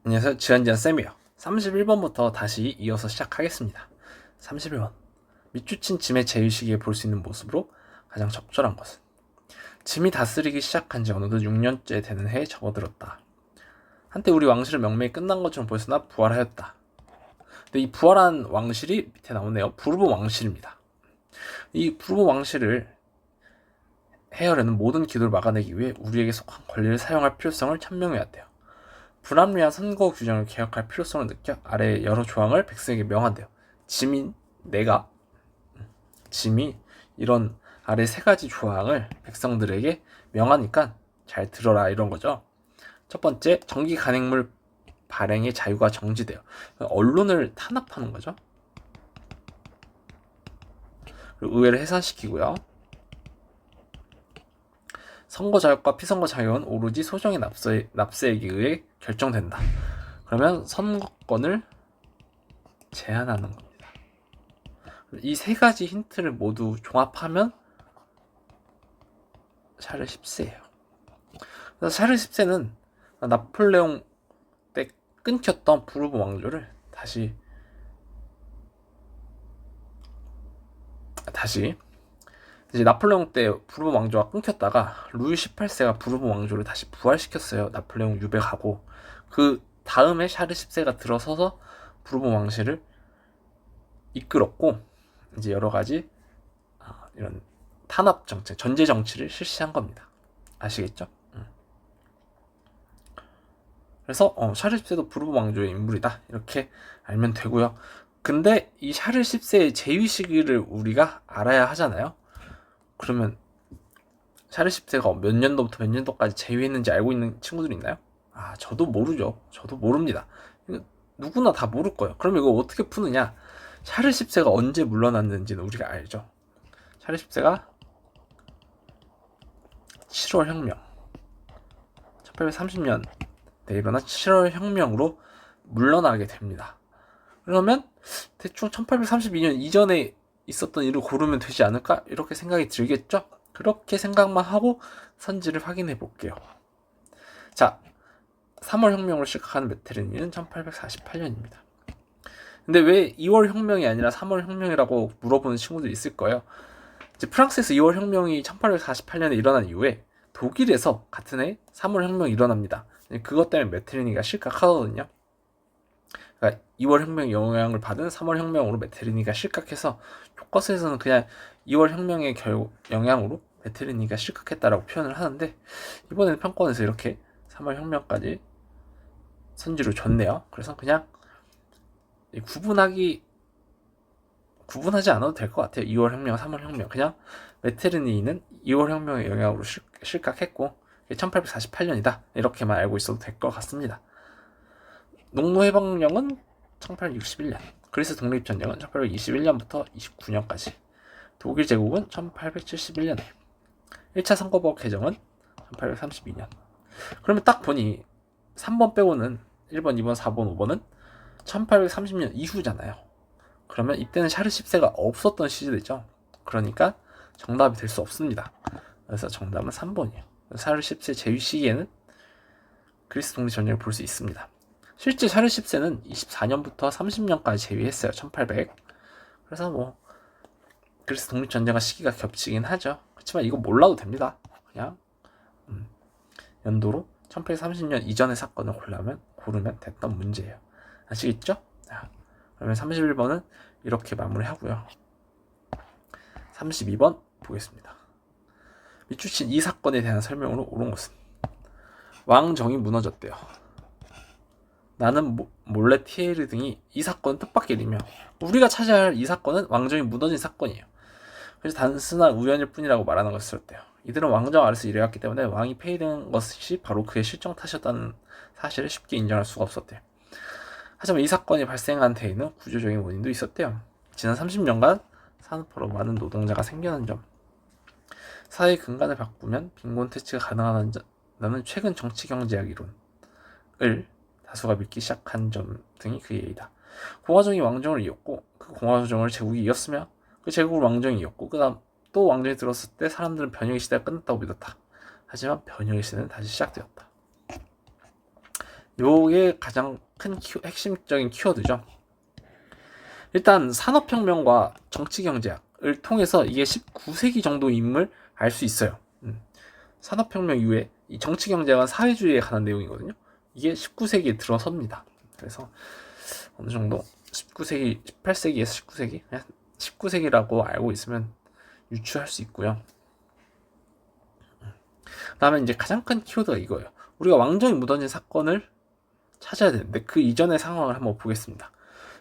안녕하세요. 지안지안 쌤이에요. 31번부터 다시 이어서 시작하겠습니다. 31번. 밑주친 짐의 제위시기에 볼 수 있는 모습으로 가장 적절한 것은 짐이 다스리기 시작한 지 어느덧 6년째 되는 해에 접어들었다. 한때 우리 왕실은 명맥이 끝난 것처럼 보였으나 부활하였다. 근데 이 부활한 왕실이 밑에 나오네요. 부르보 왕실입니다. 이 부르보 왕실을 해열에는 모든 기도를 막아내기 위해 우리에게 속한 권리를 사용할 필요성을 천명해왔대요. 불합리한 선거 규정을 개혁할 필요성을 느껴 아래 여러 조항을 백성에게 명한대요. 내가 짐이 이런 아래 세 가지 조항을 백성들에게 명하니까 잘 들어라 이런 거죠. 첫 번째, 정기 간행물 발행의 자유가 정지돼요. 언론을 탄압하는 거죠. 그리고 의회를 해산시키고요. 선거 자격과 피선거 자격은 오로지 소정의 납세에게 의해 결정된다. 그러면 선거권을 제한하는 겁니다. 이 세 가지 힌트를 모두 종합하면 샤를 10세예요. 그래서 샤를 10세는 나폴레옹 때 끊겼던 부르보 왕조를 다시 이제 나폴레옹 때 부르보 왕조가 끊겼다가 루이 18세가 부르보 왕조를 다시 부활시켰어요. 나폴레옹 유배하고 그 다음에 샤르 10세가 들어서서 부르보 왕실을 이끌었고 이제 여러 가지 이런 탄압 정책, 전제 정치를 실시한 겁니다. 아시겠죠? 그래서 샤르 10세도 부르보 왕조의 인물이다 이렇게 알면 되고요. 근데 이 샤르 10세의 제위 시기를 우리가 알아야 하잖아요. 그러면 샤르 10세가 몇 년도부터 몇 년도까지 제위했는지 알고 있는 친구들 있나요? 저도 모르죠. 저도 모릅니다. 누구나 다 모를 거예요. 그럼 이거 어떻게 푸느냐? 샤르 10세가 언제 물러났는지는 우리가 알죠. 샤르 10세가 7월 혁명 1830년에 일어난 7월 혁명으로 물러나게 됩니다. 그러면 대충 1832년 이전에 있었던 일을 고르면 되지 않을까? 이렇게 생각이 들겠죠? 그렇게 생각만 하고 선지를 확인해 볼게요. 자, 3월 혁명으로 시작하는 메테르니는 1848년입니다. 근데 왜 2월 혁명이 아니라 3월 혁명이라고 물어보는 친구들이 있을 거예요. 이제 프랑스에서 2월 혁명이 1848년에 일어난 이후에 독일에서 같은 해 3월 혁명이 일어납니다. 그것 때문에 메테르니가 실각하거든요. 그러니까 2월 혁명 영향을 받은 3월 혁명으로 메테르니가 실각해서 교과서에서는 그냥 2월 혁명의 영향으로 메테르니가 실각했다라고 표현을 하는데 이번에는 평권에서 이렇게 3월 혁명까지 선지로 줬네요. 그래서 그냥 구분하지 않아도 될 것 같아요. 2월 혁명, 3월 혁명. 그냥 메테르니는 2월 혁명의 영향으로 실각했고 1848년이다. 이렇게만 알고 있어도 될 것 같습니다. 농노해방령은 1861년, 그리스 독립전쟁은 1821년부터 29년까지, 독일 제국은 1871년에, 1차 선거법 개정은 1832년. 그러면 딱 보니 3번 빼고는 1번, 2번, 4번, 5번은 1830년 이후잖아요. 그러면 이때는 샤르 10세가 없었던 시대죠. 그러니까 정답이 될 수 없습니다. 그래서 정답은 3번이에요. 샤르 10세 제위 시기에는 그리스 독립전쟁을 볼 수 있습니다. 실제 샤르 10세는 24년부터 30년까지 제위했어요. 1800. 그래서 그리스 독립전쟁과 시기가 겹치긴 하죠. 그렇지만 이거 몰라도 됩니다. 그냥 연도로 1830년 이전의 사건을 고르면 됐던 문제예요. 아시겠죠? 그러면 31번은 이렇게 마무리하고요. 32번 보겠습니다. 밑주친 이 사건에 대한 설명으로 옳은 것은 왕정이 무너졌대요. 나는 몰래 티에르 등이 이 사건을 뜻밖의 이며 우리가 찾아야 할 이 사건은 왕정이 무너진 사건이에요. 그래서 단순한 우연일 뿐이라고 말하는 것을 썼대요. 이들은 왕정 아래서 일해왔기 때문에 왕이 폐위된 것이 바로 그의 실정 탓이었다는 사실을 쉽게 인정할 수가 없었대요. 하지만 이 사건이 발생한 데에는 구조적인 원인도 있었대요. 지난 30년간 산업화로 많은 노동자가 생겨난 점, 사회의 근간을 바꾸면 빈곤 퇴치가 가능하다는 최근 정치경제학 이론을 다수가 믿기 시작한 점 등이 그 예이다. 공화정이 왕정을 이었고 그 공화정을 제국이 이었으며 그 제국을 왕정이 이었고 그 다음 또 왕정이 들었을 때 사람들은 변형의 시대가 끝났다고 믿었다. 하지만 변형의 시대는 다시 시작되었다. 요게 가장 큰 핵심적인 키워드죠. 일단 산업혁명과 정치경제학을 통해서 이게 19세기 정도 인물 알 수 있어요. 산업혁명 이후에 이 정치경제가 사회주의에 관한 내용이거든요. 이게 19세기에 들어섭니다. 그래서 어느 정도 19세기, 18세기에서 19세기? 그냥 19세기라고 알고 있으면 유추할 수 있고요. 그 다음에 이제 가장 큰 키워드가 이거예요. 우리가 왕정이 묻어진 사건을 찾아야 되는데 그 이전의 상황을 한번 보겠습니다.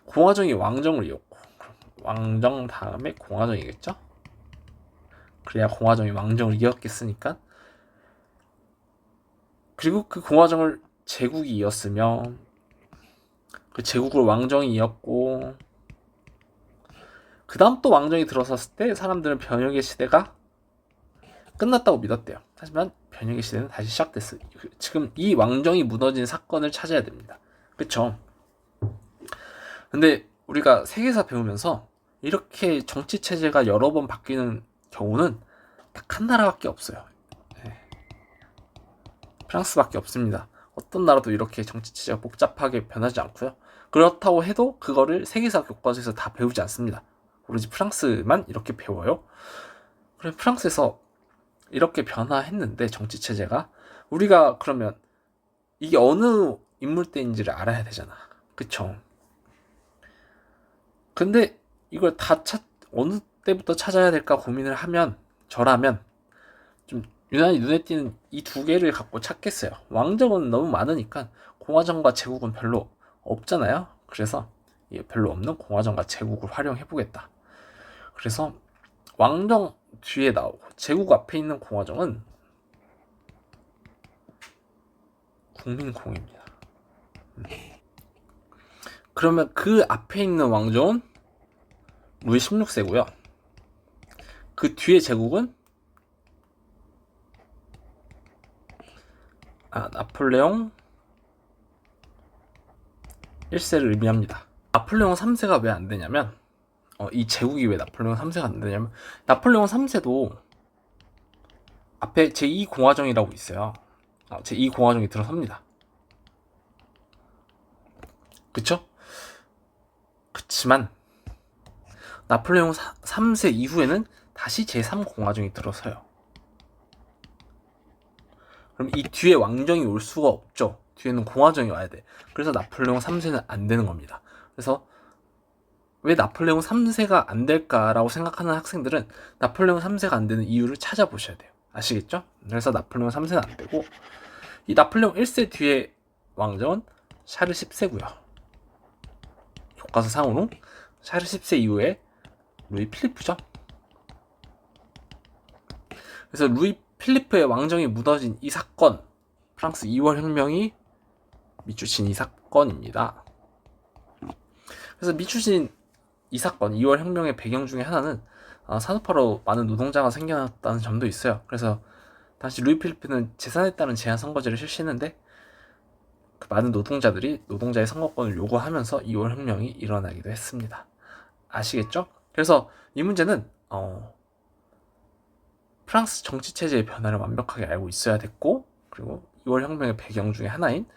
공화정이 왕정을 이었고, 왕정 다음에 공화정이겠죠? 그래야 공화정이 왕정을 이었겠으니까. 그리고 그 공화정을 제국이 이었으면 그 제국을 왕정이 이었고, 그 다음 또 왕정이 들어섰을 때 사람들은 변혁의 시대가 끝났다고 믿었대요. 하지만 변혁의 시대는 다시 시작됐어요. 지금 이 왕정이 무너진 사건을 찾아야 됩니다. 그쵸? 근데 우리가 세계사 배우면서 이렇게 정치 체제가 여러 번 바뀌는 경우는 딱 한 나라밖에 없어요. 프랑스밖에 없습니다. 어떤 나라도 이렇게 정치 체제가 복잡하게 변하지 않고요. 그렇다고 해도 그거를 세계사 교과서에서 다 배우지 않습니다. 오로지 프랑스만 이렇게 배워요. 그럼 프랑스에서 이렇게 변화했는데 정치 체제가 우리가 그러면 이게 어느 인물대인지를 알아야 되잖아. 그쵸? 근데 이걸 다 어느 때부터 찾아야 될까 고민을 하면 저라면 좀 유난히 눈에 띄는 이 두 개를 갖고 찾겠어요. 왕정은 너무 많으니까 공화정과 제국은 별로 없잖아요. 그래서 별로 없는 공화정과 제국을 활용해 보겠다. 그래서 왕정 뒤에 나오고 제국 앞에 있는 공화정은 국민공입니다. 그러면 그 앞에 있는 왕정은 루이 16세고요. 그 뒤에 제국은 나폴레옹 1세를 의미합니다. 나폴레옹 3세가 왜 안 되냐면 이 제국이 왜 나폴레옹 3세가 안 되냐면 나폴레옹 3세도 앞에 제2공화정이라고 있어요. 제2공화정이 들어섭니다. 그쵸? 그치만 나폴레옹 3세 이후에는 다시 제3공화정이 들어서요. 그럼 이 뒤에 왕정이 올 수가 없죠. 뒤에는 공화정이 와야 돼. 그래서 나폴레옹 3세는 안 되는 겁니다. 그래서 왜 나폴레옹 3세가 안 될까라고 생각하는 학생들은 나폴레옹 3세가 안 되는 이유를 찾아보셔야 돼요. 아시겠죠? 그래서 나폴레옹 3세는 안 되고 이 나폴레옹 1세 뒤에 왕정은 샤르 10세고요. 교과서상으로 샤르 10세 이후에 루이 필리프죠. 그래서 루이 필리프의 왕정이 묻어진 이 사건, 프랑스 2월 혁명이 미추친 이 사건입니다. 그래서 미추친 이 사건, 2월 혁명의 배경 중에 하나는 산업화로 많은 노동자가 생겨났다는 점도 있어요. 그래서 당시 루이 필리프는 재산에 따른 제한 선거제를 실시했는데 그 많은 노동자들이 노동자의 선거권을 요구하면서 2월 혁명이 일어나기도 했습니다. 아시겠죠? 그래서 이 문제는 프랑스 정치체제의 변화를 완벽하게 알고 있어야 됐고, 그리고 2월 혁명의 배경 중에 하나인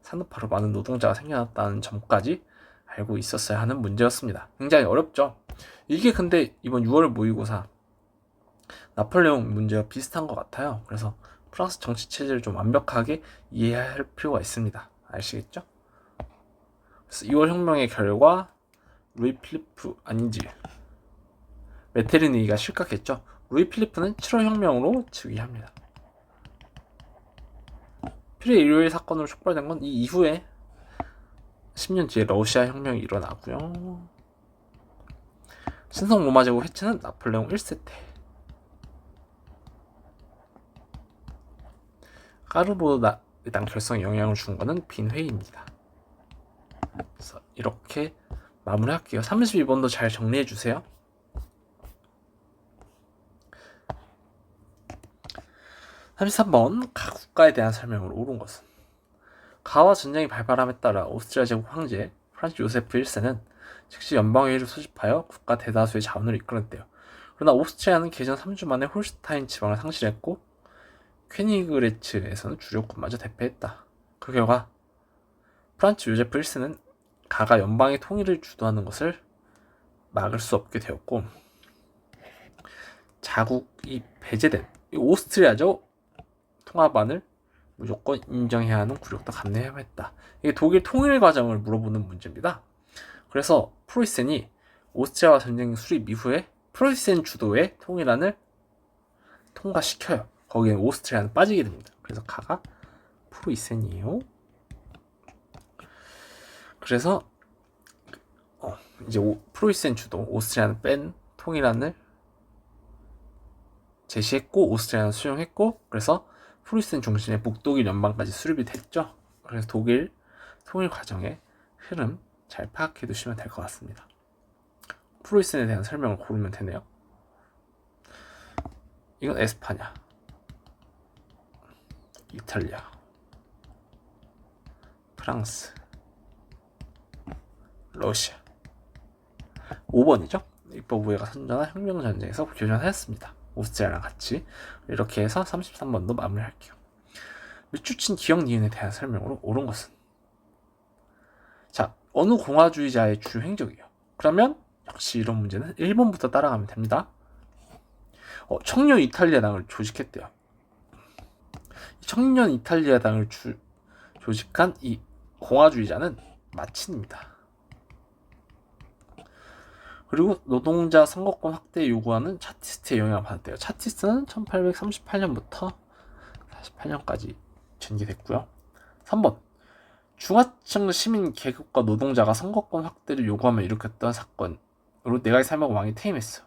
산업화로 많은 노동자가 생겨났다는 점까지 알고 있었어야 하는 문제였습니다. 굉장히 어렵죠? 이게 근데 이번 6월 모의고사 나폴레옹 문제와 비슷한 것 같아요. 그래서 프랑스 정치체제를 좀 완벽하게 이해할 필요가 있습니다. 아시겠죠? 그래서 2월 혁명의 결과 루이 필리프 메테르니가 실각했죠. 루이 필리프는 7월 혁명으로 즉위합니다. 필의 일요일 사건으로 촉발된 건 이 이후에 10년 뒤에 러시아 혁명이 일어나고요. 신성 로마 제국 해체는 나폴레옹 1세 때. 까르보나 일단 결성에 영향을 준 거는 빈회의입니다. 그래서 이렇게 마무리할게요. 32번도 잘 정리해 주세요. 33번 각 국가에 대한 설명으로 옳은 것은 가와 전쟁이 발발함에 따라 오스트리아 제국 황제 프란츠 요세프 1세는 즉시 연방회의를 소집하여 국가 대다수의 자원을 이끌었대요. 그러나 오스트리아는 개전 3주 만에 홀슈타인 지방을 상실했고 퀘니그레츠에서는 주력군마저 대패했다. 그 결과 프란츠 요제프 1세는 가가 연방의 통일을 주도하는 것을 막을 수 없게 되었고, 자국이 배제된 오스트리아죠 통합안을 무조건 인정해야 하는 굴욕도 감내해야 했다. 이게 독일 통일 과정을 물어보는 문제입니다. 그래서 프로이센이 오스트리아와 전쟁 수립 이후에 프로이센 주도의 통일안을 통과시켜요. 거기에 오스트리아는 빠지게 됩니다. 그래서 가가 프로이센이에요. 그래서 이제 프로이센 주도 오스트리아는 뺀 통일안을 제시했고 오스트리아는 수용했고, 그래서 프로이센 중심의 북독일 연방까지 수립이 됐죠. 그래서 독일 통일 과정의 흐름 잘 파악해 두시면 될 것 같습니다. 프로이센에 대한 설명을 고르면 되네요. 이건 에스파냐, 이탈리아, 프랑스, 러시아. 5번이죠. 입법의회가 선전한 혁명전쟁에서 교전하였습니다. 오스트리아랑 같이. 이렇게 해서 33번도 마무리할게요. 밑줄친 기억 니은에 대한 설명으로 옳은 것은, 자, 어느 공화주의자의 주 행적이에요. 그러면 역시 이런 문제는 1번부터 따라가면 됩니다. 청년 이탈리아당을 조직했대요. 청년 이탈리아당을 조직한 이 공화주의자는 마친입니다. 그리고 노동자 선거권 확대 요구하는 차티스트의 영향을 받았대요. 차티스트는 1838년부터 48년까지 전개됐고요. 3번, 중하층 시민 계급과 노동자가 선거권 확대를 요구하며 일으켰던 사건으로 네가지 삶하고 왕이 퇴임했어.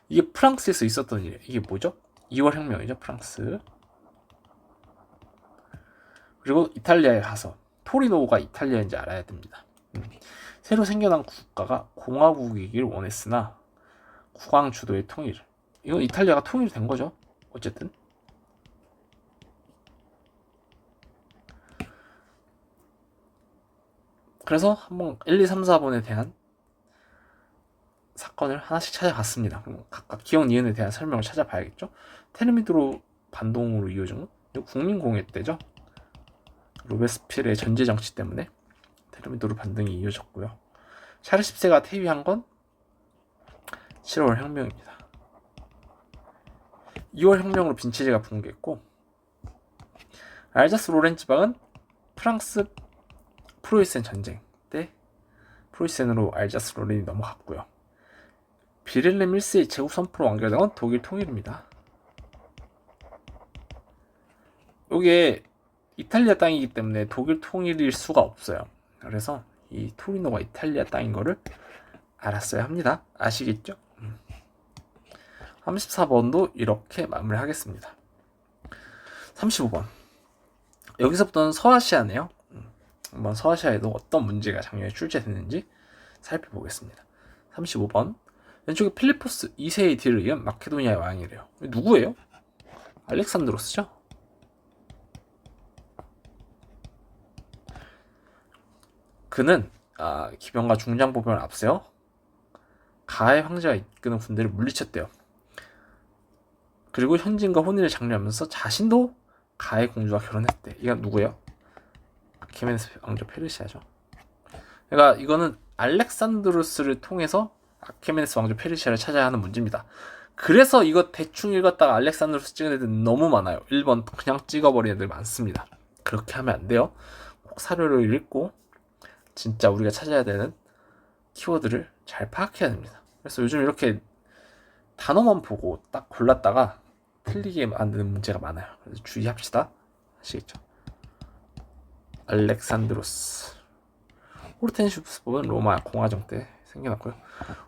이게 프랑스에서 있었던 일이에요. 이게 뭐죠? 2월 혁명이죠, 프랑스. 그리고 이탈리아에 가서 토리노가 이탈리아인지 알아야 됩니다. 새로 생겨난 국가가 공화국이길 원했으나 국왕 주도의 통일, 이건 이탈리아가 통일된 거죠. 어쨌든 그래서 한번 1, 2, 3, 4번에 대한 사건을 하나씩 찾아봤습니다. 각각 기억 니은에 대한 설명을 찾아봐야겠죠. 테르미드로 반동으로 이어진 국민공회 때죠. 로베스피르의 전제 정치 때문에 테르미드로 반동이 이어졌고요. 샤르 10세가 퇴위한 건 7월 혁명입니다. 2월 혁명으로 빈체제가 붕괴했고, 알자스 로렌츠방은 프랑스 프로이센 전쟁 때 프로이센으로 알자스 로렌이 넘어갔고요. 비렐렘 1세의 제국 선포로 완결된 건 독일 통일입니다. 이게 이탈리아 땅이기 때문에 독일 통일일 수가 없어요. 그래서 이 토리노가 이탈리아 땅인 거를 알았어야 합니다. 아시겠죠? 34번도 이렇게 마무리하겠습니다. 35번, 여기서부터는 서아시아네요. 한번 서아시아에도 어떤 문제가 작년에 출제됐는지 살펴보겠습니다. 35번, 왼쪽에 필리포스 2세의 뒤를 이은 마케도니아의 왕이래요. 누구예요? 알렉산드로스죠? 그는 기병과 중장보병을 앞세워 가의 황제가 이끄는 군대를 물리쳤대요. 그리고 현진과 혼인을 장려하면서 자신도 가의 공주와 결혼했대. 이건 누구예요? 아케메네스 왕조 페르시아죠. 그러니까 이거는 알렉산드로스를 통해서 아케메네스 왕조 페르시아를 찾아야 하는 문제입니다. 그래서 이거 대충 읽었다가 알렉산드로스 찍은 애들 너무 많아요. 1번 그냥 찍어버리는 애들 많습니다. 그렇게 하면 안 돼요. 꼭 사료를 읽고 진짜 우리가 찾아야 되는 키워드를 잘 파악해야 됩니다. 그래서 요즘 이렇게 단어만 보고 딱 골랐다가 틀리게 만드는 문제가 많아요. 그래서 주의합시다. 아시겠죠? 알렉산드로스. 호르텐시우스법은 로마 공화정 때 생겨났고요.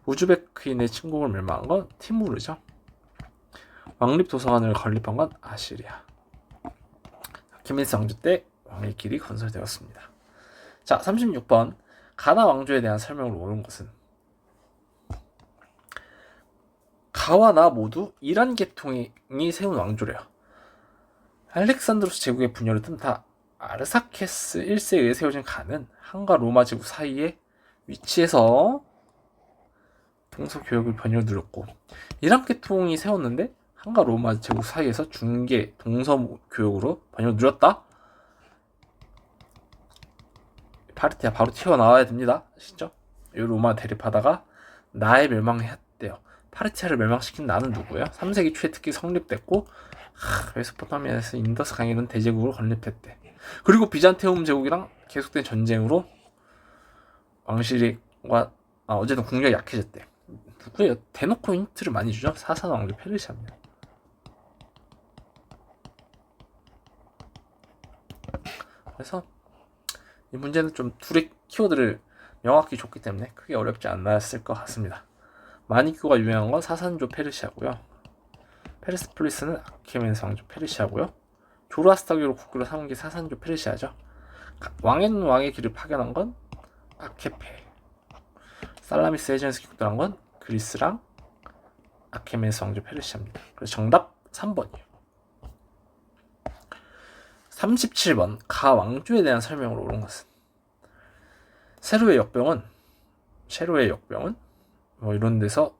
우즈베크인의 침공을 멸망한 건 티무르죠. 왕립 도서관을 건립한 건 아시리아. 아케메네스 왕조 때 왕의 길이 건설되었습니다. 자, 36번, 가나 왕조에 대한 설명을 옳은 것은, 가와 나 모두 이란 계통이 세운 왕조래요. 알렉산드로스 제국의 분열을 틈 타 아르사케스 1세에 의해 세워진 가는 한과 로마 제국 사이에 위치해서 동서교역을 번영을 누렸고, 이란 계통이 세웠는데 한과 로마 제국 사이에서 중계 동서교역으로 번영을 누렸다? 파르티아 바로 튀어나와야 됩니다. 아시죠? 이 로마 대립하다가 나의 멸망했대요. 파르티아를 멸망시킨 나는 누구예요? 3세기 초에 특히 성립됐고 메소포타미아에서 인더스 강이는 대제국으로 건립했대. 그리고 비잔티움 제국이랑 계속된 전쟁으로 왕실과 어쨌든 국력이 약해졌대. 누구예요? 대놓고 힌트를 많이 주죠. 사산 왕조 페르시아입니다. 그래서 이 문제는 좀 둘의 키워드를 명확히 줬기 때문에 크게 어렵지 않았을 것 같습니다. 마니큐가 유명한 건 사산조 페르시아고요. 페르스폴리스는 아케멘스 왕조 페르시아고요. 조로아스터교로 국교로 삼은 게 사산조 페르시아죠. 왕에는 왕의 길을 파견한 건 아케페. 살라미스 해전에서 격돌한 건 그리스랑 아케멘스 왕조 페르시아입니다. 그래서 정답 3번이에요. 37번 가 왕조에 대한 설명으로 옳은 것은 세로의 역병은 뭐 이런 데서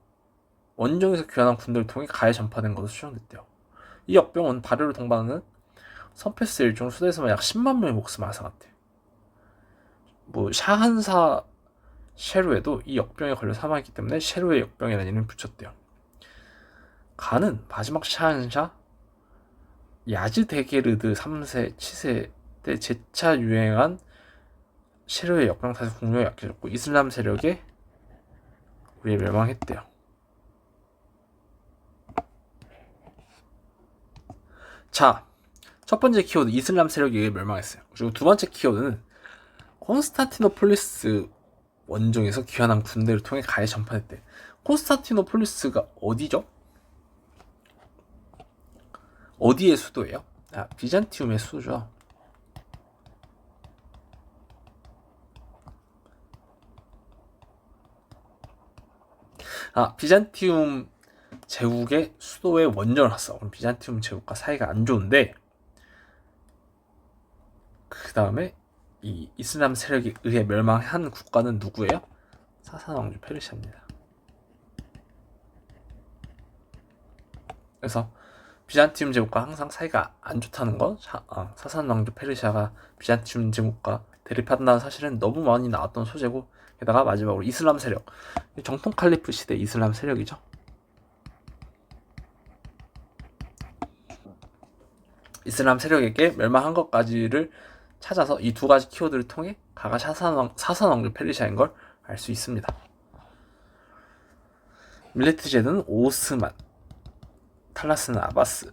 원정에서 귀환한 군대를 통해 가에 전파된 것으로 추정됐대요. 이 역병은 발해로 동반하는 선패스 일종 수도에서만 약 10만 명의 목숨을 앗아갔대요. 뭐 샤한사 셰루에도 이 역병에 걸려 사망했기 때문에 셰루의 역병이라는 이름을 붙였대요. 가는 마지막 샤한샤 야즈데게르드 3세, 7세 때 재차 유행한 셰루의 역병 탓에 국력이 약해졌고 이슬람 세력에 우리에 멸망했대요. 자, 첫 번째 키워드 이슬람 세력에 의해 멸망했어요. 그리고 두 번째 키워드는 콘스탄티노폴리스 원정에서 귀환한 군대를 통해 가에 전파했대. 콘스탄티노폴리스가 어디죠? 어디의 수도예요? 비잔티움의 수도죠. 비잔티움 제국의 수도에 원정을 갔어. 그럼 비잔티움 제국과 사이가 안 좋은데 그 다음에 이 이슬람 세력에 의해 멸망한 국가는 누구예요? 사산 왕조 페르시아입니다. 그래서 비잔티움 제국과 항상 사이가 안 좋다는 건 사산 왕조 페르시아가 비잔티움 제국과 대립한다는 사실은 너무 많이 나왔던 소재고 게다가 마지막으로 이슬람 세력 정통 칼리프 시대 이슬람 세력이죠. 이슬람 세력에게 멸망한 것까지를 찾아서 이 두 가지 키워드를 통해 가가 사산 왕조 페르시아인 걸 알 수 있습니다. 밀레트제드는 오스만, 탈라스는 아바스,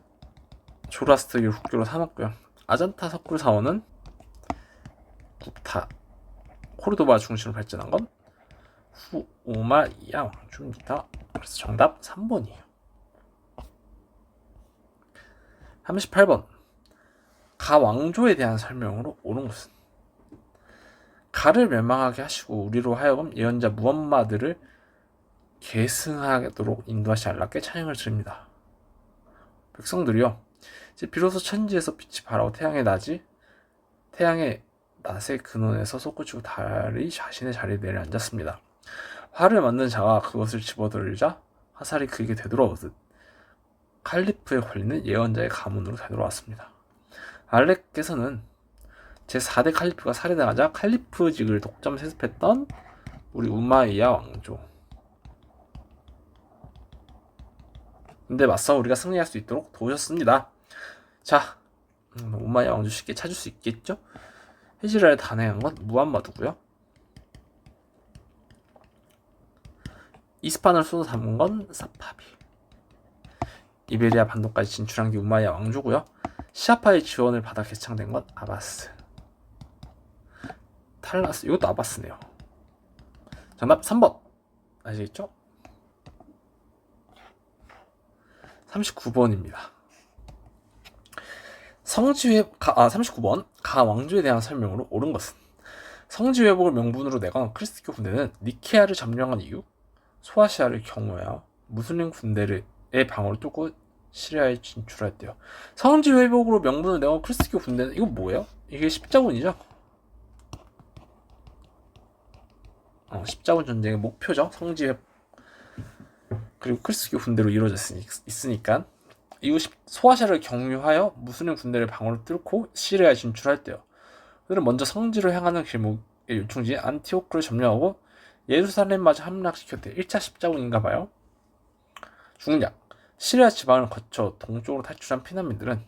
조라스트를 국교로 삼았고요. 아잔타 석굴 사원은 국타, 코르도바 중심으로 발전한 건 후오마이야 왕조입니다. 그래서 정답 3번이에요. 38번 가 왕조에 대한 설명으로 옳은 것은 가를 멸망하게 하시고 우리로 하여금 예언자 무함마드를 계승하도록 인도하시 알라께 찬양을 드립니다. 백성들이여 이제 비로소 천지에서 빛이 발하고 태양의 낫의 근원에서 솟구치고 달이 자신의 자리에 내려앉았습니다. 활을 만든 자가 그것을 집어들자 화살이 그에게 되돌아오듯 칼리프에 걸리는 예언자의 가문으로 되돌아왔습니다. 알렉께서는 제4대 칼리프가 살해당하자 칼리프직을 독점 세습했던 우리 우마이야 왕조. 근데 맞서 우리가 승리할 수 있도록 도우셨습니다. 자, 우마이야 왕조 쉽게 찾을 수 있겠죠? 히지라를 단행한 건 무함마두고요. 이스파한을 수도 삼은 건 사파비. 이베리아 반도까지 진출한 게 우마이야 왕조고요. 시아파의 지원을 받아 개창된 건 아바스. 탈라스, 이것도 아바스네요. 정답 3번. 아시겠죠? 39번입니다. 39번 가 왕조에 대한 설명으로 옳은 것은 성지 회복을 명분으로 내건 크리스교 군대는 니케아를 점령한 이후 소아시아를 경호하여 무슬림 군대의 방어를 뚫고 시리아에 진출했대요. 성지 회복으로 명분을 내건 크리스교 군대는 이거 뭐예요? 이게 십자군이죠? 십자군 전쟁의 목표죠. 성지 회복. 그리고 크리스교 군대로 이루어졌으니까 이후 소아시아를 경유하여 무슬림 군대를 방어를 뚫고 시리아에 진출할 때요. 그들은 먼저 성지로 향하는 길목 요충지 안티오크를 점령하고 예루살렘마저 함락시켰대. 1차 십자군인가봐요. 중략. 시리아 지방을 거쳐 동쪽으로 탈출한 피난민들은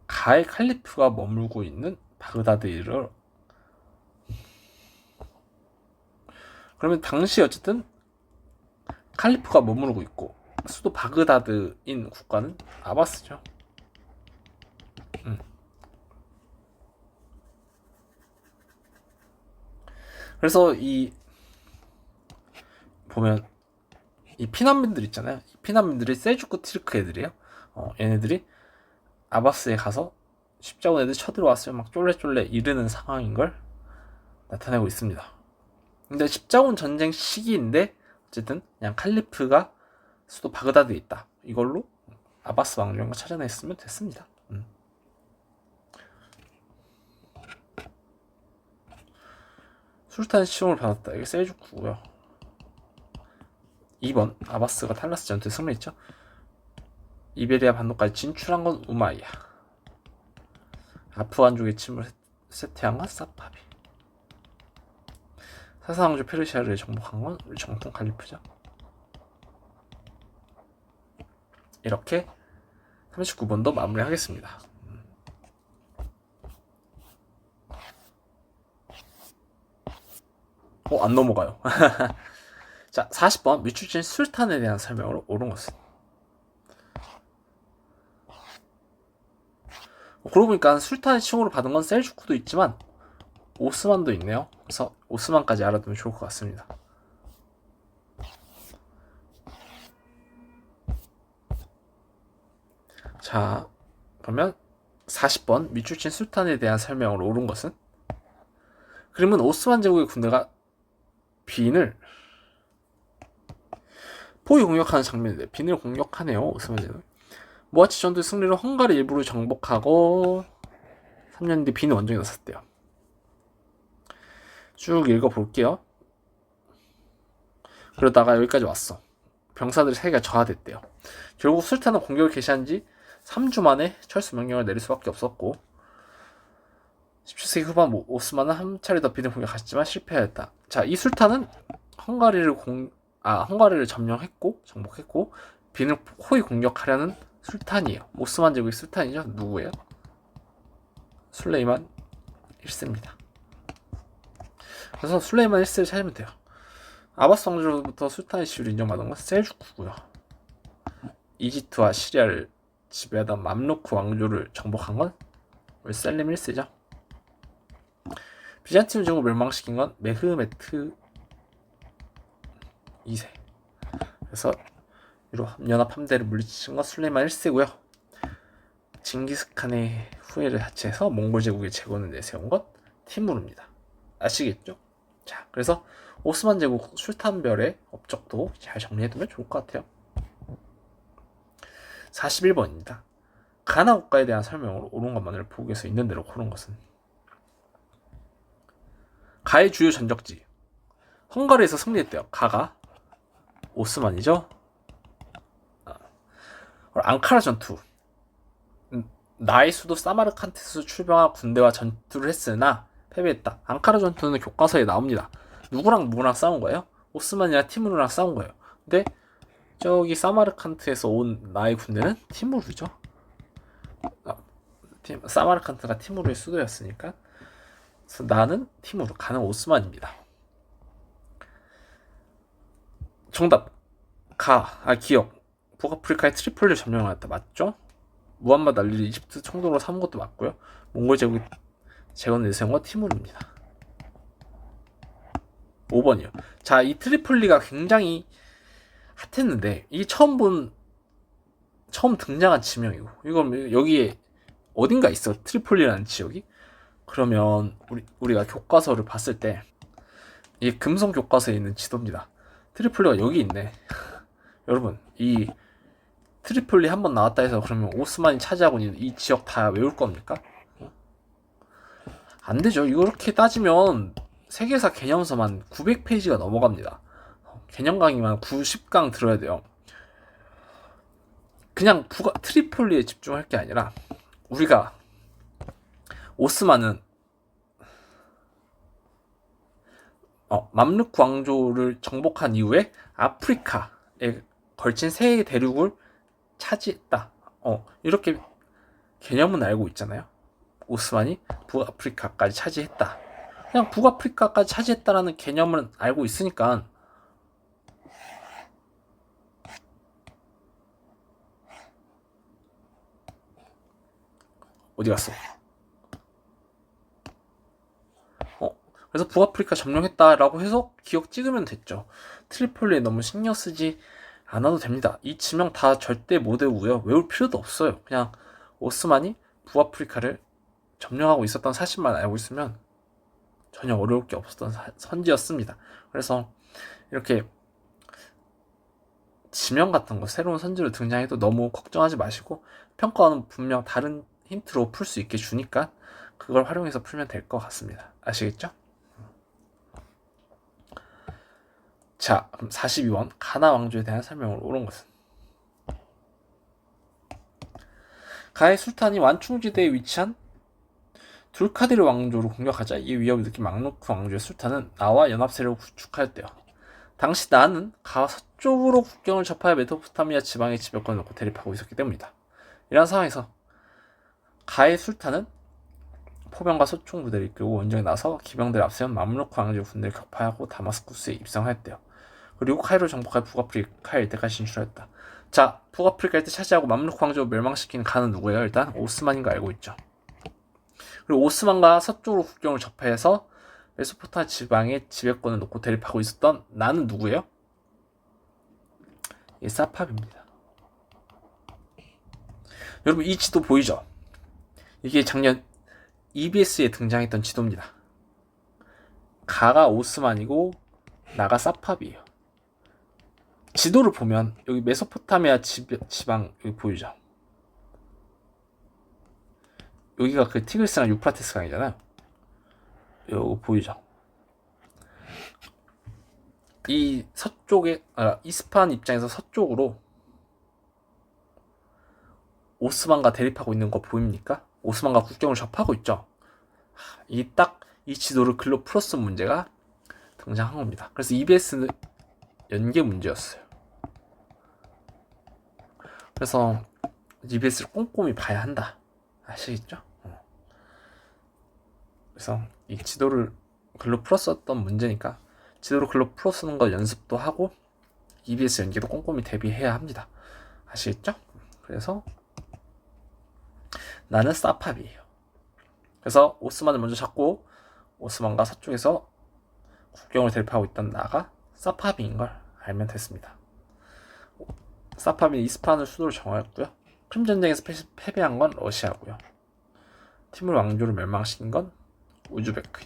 가의 칼리프가 머물고 있는 바그다드에 이르러, 그러면 당시 어쨌든 칼리프가 머무르고 있고 수도 바그다드인 국가는 아바스죠. 그래서 이 보면 이 피난민들 있잖아요. 이 피난민들이 셀주크 티르크 애들이에요. 얘네들이 아바스에 가서 십자군 애들 쳐들어왔어요. 막 쫄래쫄래 이르는 상황인 걸 나타내고 있습니다. 근데 십자군 전쟁 시기인데 어쨌든 그냥 칼리프가 수도 바그다드에 있다. 이걸로 아바스 왕조가 찾아냈으면 됐습니다. 술탄 시험을 받았다. 이게 셀주크고요. 2번 아바스가 탈라스 전투에 승리했죠. 이베리아 반도까지 진출한 건 우마이야. 아프간족의 침을 세테한 건 사파비. 사사왕조 페르시아를 정복한 건 우리 정통 칼리프죠. 이렇게 39번도 마무리하겠습니다. 안 넘어가요. 자, 40번 미추친 술탄에 대한 설명으로 옳은 것은. 그러고 보니까 술탄의 칭호를 받은 건 셀주크도 있지만 오스만도 있네요. 그래서 오스만까지 알아두면 좋을 것 같습니다. 자, 그러면 40번 미추친 술탄에 대한 설명으로 옳은 것은. 그러면 오스만 제국의 군대가 빈을 포위 공격하는 장면인데 빈을 공격하네요. 오스만 제국. 모아치 전투 승리로 헝가리 일부를 정복하고 3년 뒤 빈 원정에 나섰대요. 쭉 읽어볼게요. 그러다가 여기까지 왔어. 병사들의 사기가 저하됐대요. 결국 술탄은 공격을 개시한 지 3주 만에 철수 명령을 내릴 수밖에 없었고 17세기 후반 오스만은 한 차례 더 빈을 공격했지만 실패하였다. 자, 이 술탄은 헝가리를 점령했고 정복했고 빈을 호위 공격하려는 술탄이에요. 오스만 제국의 술탄이죠. 누구예요? 술레이만 1세입니다. 그래서 술레이만 1세를 찾으면 돼요. 아바스 왕조로부터 술탄의 지위를 인정받은 건 셀주크고요. 이집트와 시리아를 지배하던 맘루크 왕조를 정복한 건 셀림 1세죠. 비잔틴 제국을 멸망시킨 건 메흐메트 2세. 그래서 연합 함대를 물리친 건 술레이만 1세고요. 징기스칸의 후예를 자체해서 몽골 제국의 재건을 내세운 건 티무르입니다. 아시겠죠? 자, 그래서 오스만 제국 술탄별의 업적도 잘 정리해두면 좋을 것 같아요. 41번입니다. 가나 국가에 대한 설명으로 옳은 것만을 보고에서 있는 대로 고른 것은. 가의 주요 전적지. 헝가리에서 승리했대요. 가가 오스만이죠. 앙카라 전투. 나의 수도 사마르칸트에서 출병한 군대와 전투를 했으나 패배했다. 앙카라 전투는 교과서에 나옵니다. 누구랑 싸운 거예요? 오스만이랑 티무르랑 싸운 거예요. 근데 저기 사마르칸트에서 온 나의 군대는 티무르죠. 사마르칸트가 티무르의 수도였으니까. 그래서 나는 티무르, 가는 오스만입니다. 정답. 기억. 북아프리카의 트리폴리를 점령하였다. 맞죠? 무함마드 알리를 이집트 총독으로 삼은 것도 맞고요. 몽골 제국의 재건 내세운 티무르입니다. 5번이요. 자, 이 트리폴리가 굉장히 핫했는데 이게 처음 등장한 지명이고 이건 여기에 어딘가 있어. 트리폴리라는 지역이. 그러면 우리가 교과서를 봤을 때 이게 금성 교과서에 있는 지도입니다. 트리폴리가 여기 있네. 여러분, 이 트리폴리 한번 나왔다 해서 그러면 오스만이 차지하고 있는 이 지역 다 외울 겁니까? 안 되죠. 이렇게 따지면 세계사 개념서만 900페이지가 넘어갑니다. 개념 강의만 90강 들어야 돼요. 그냥 트리폴리에 집중할 게 아니라 우리가 오스만은 맘루크 왕조를 정복한 이후에 아프리카에 걸친 세 대륙을 차지했다. 이렇게 개념은 알고 있잖아요. 오스만이 북아프리카까지 차지했다. 그냥 북아프리카까지 차지했다라는 개념은 알고 있으니까 어디 갔어? 그래서 북아프리카 점령했다라고 해서 기억 찍으면 됐죠. 트리폴리에 너무 신경 쓰지 않아도 됩니다. 이 지명 다 절대 못 외우고요. 외울 필요도 없어요. 그냥 오스만이 북아프리카를 점령하고 있었던 사실만 알고 있으면 전혀 어려울 게 없었던 선지였습니다. 그래서 이렇게 지명 같은 거 새로운 선지로 등장해도 너무 걱정하지 마시고 평가원은 분명 다른 힌트로 풀 수 있게 주니까 그걸 활용해서 풀면 될 것 같습니다. 아시겠죠? 자, 그럼 42번 가나 왕조에 대한 설명으로 옳은 것은 가의 술탄이 완충지대에 위치한 둘카디르 왕조를 공격하자 이 위협을 느낀 맘루크 왕조의 술탄은 나와 연합 세력을 구축하였대요. 당시 나는 가와 서쪽으로 국경을 접하여 메소포타미아 지방의 지배권을 놓고 대립하고 있었기 때문이다. 이러한 상황에서 가의 술탄은 포병과 소총 부대를 이끌고 원정에 나서 기병들을 앞세운 맘루크 왕조의 군대를 격파하고 다마스쿠스에 입성하였대요. 그리고 카이로를 정복할 북아프리카 일대까지 진출하였다. 자, 북아프리카 일대 차지하고 맘루크 왕조를 멸망시킨 가는 누구예요? 일단 오스만인 거 알고 있죠. 그리고 오스만과 서쪽으로 국경을 접해서 메소포타미아 지방의 지배권을 놓고 대립하고 있었던 나는 누구예요? 이 사팝입니다. 여러분 이 지도 보이죠? 이게 작년 EBS에 등장했던 지도입니다. 가가 오스만이고 나가 사팝이에요. 지도를 보면 여기 메소포타미아 지방 여기 보이죠? 여기가 그 티그리스랑 유프라테스 강이잖아요. 이거 보이죠? 이 서쪽에 이스파한 입장에서 서쪽으로 오스만과 대립하고 있는 거 보입니까? 오스만과 국경을 접하고 있죠. 이 지도를 글로 풀었던 문제가 등장한 겁니다. 그래서 EBS는 연계 문제였어요. 그래서 EBS를 꼼꼼히 봐야 한다. 아시겠죠? 그래서 이 지도를 글로 풀었었던 문제니까 지도를 글로 풀어 쓰는 거 연습도 하고 EBS 연계도 꼼꼼히 대비해야 합니다. 아시겠죠? 그래서 나는 사팝이에요. 그래서 오스만을 먼저 잡고 오스만과 서쪽에서 국경을 대립하고 있던 나가 사파비인 걸 알면 됐습니다. 사파비는 이스파한을 수도로 정하였고요. 크림 전쟁에서 패배한 건 러시아고요. 티물 왕조를 멸망시킨 건 우즈베크.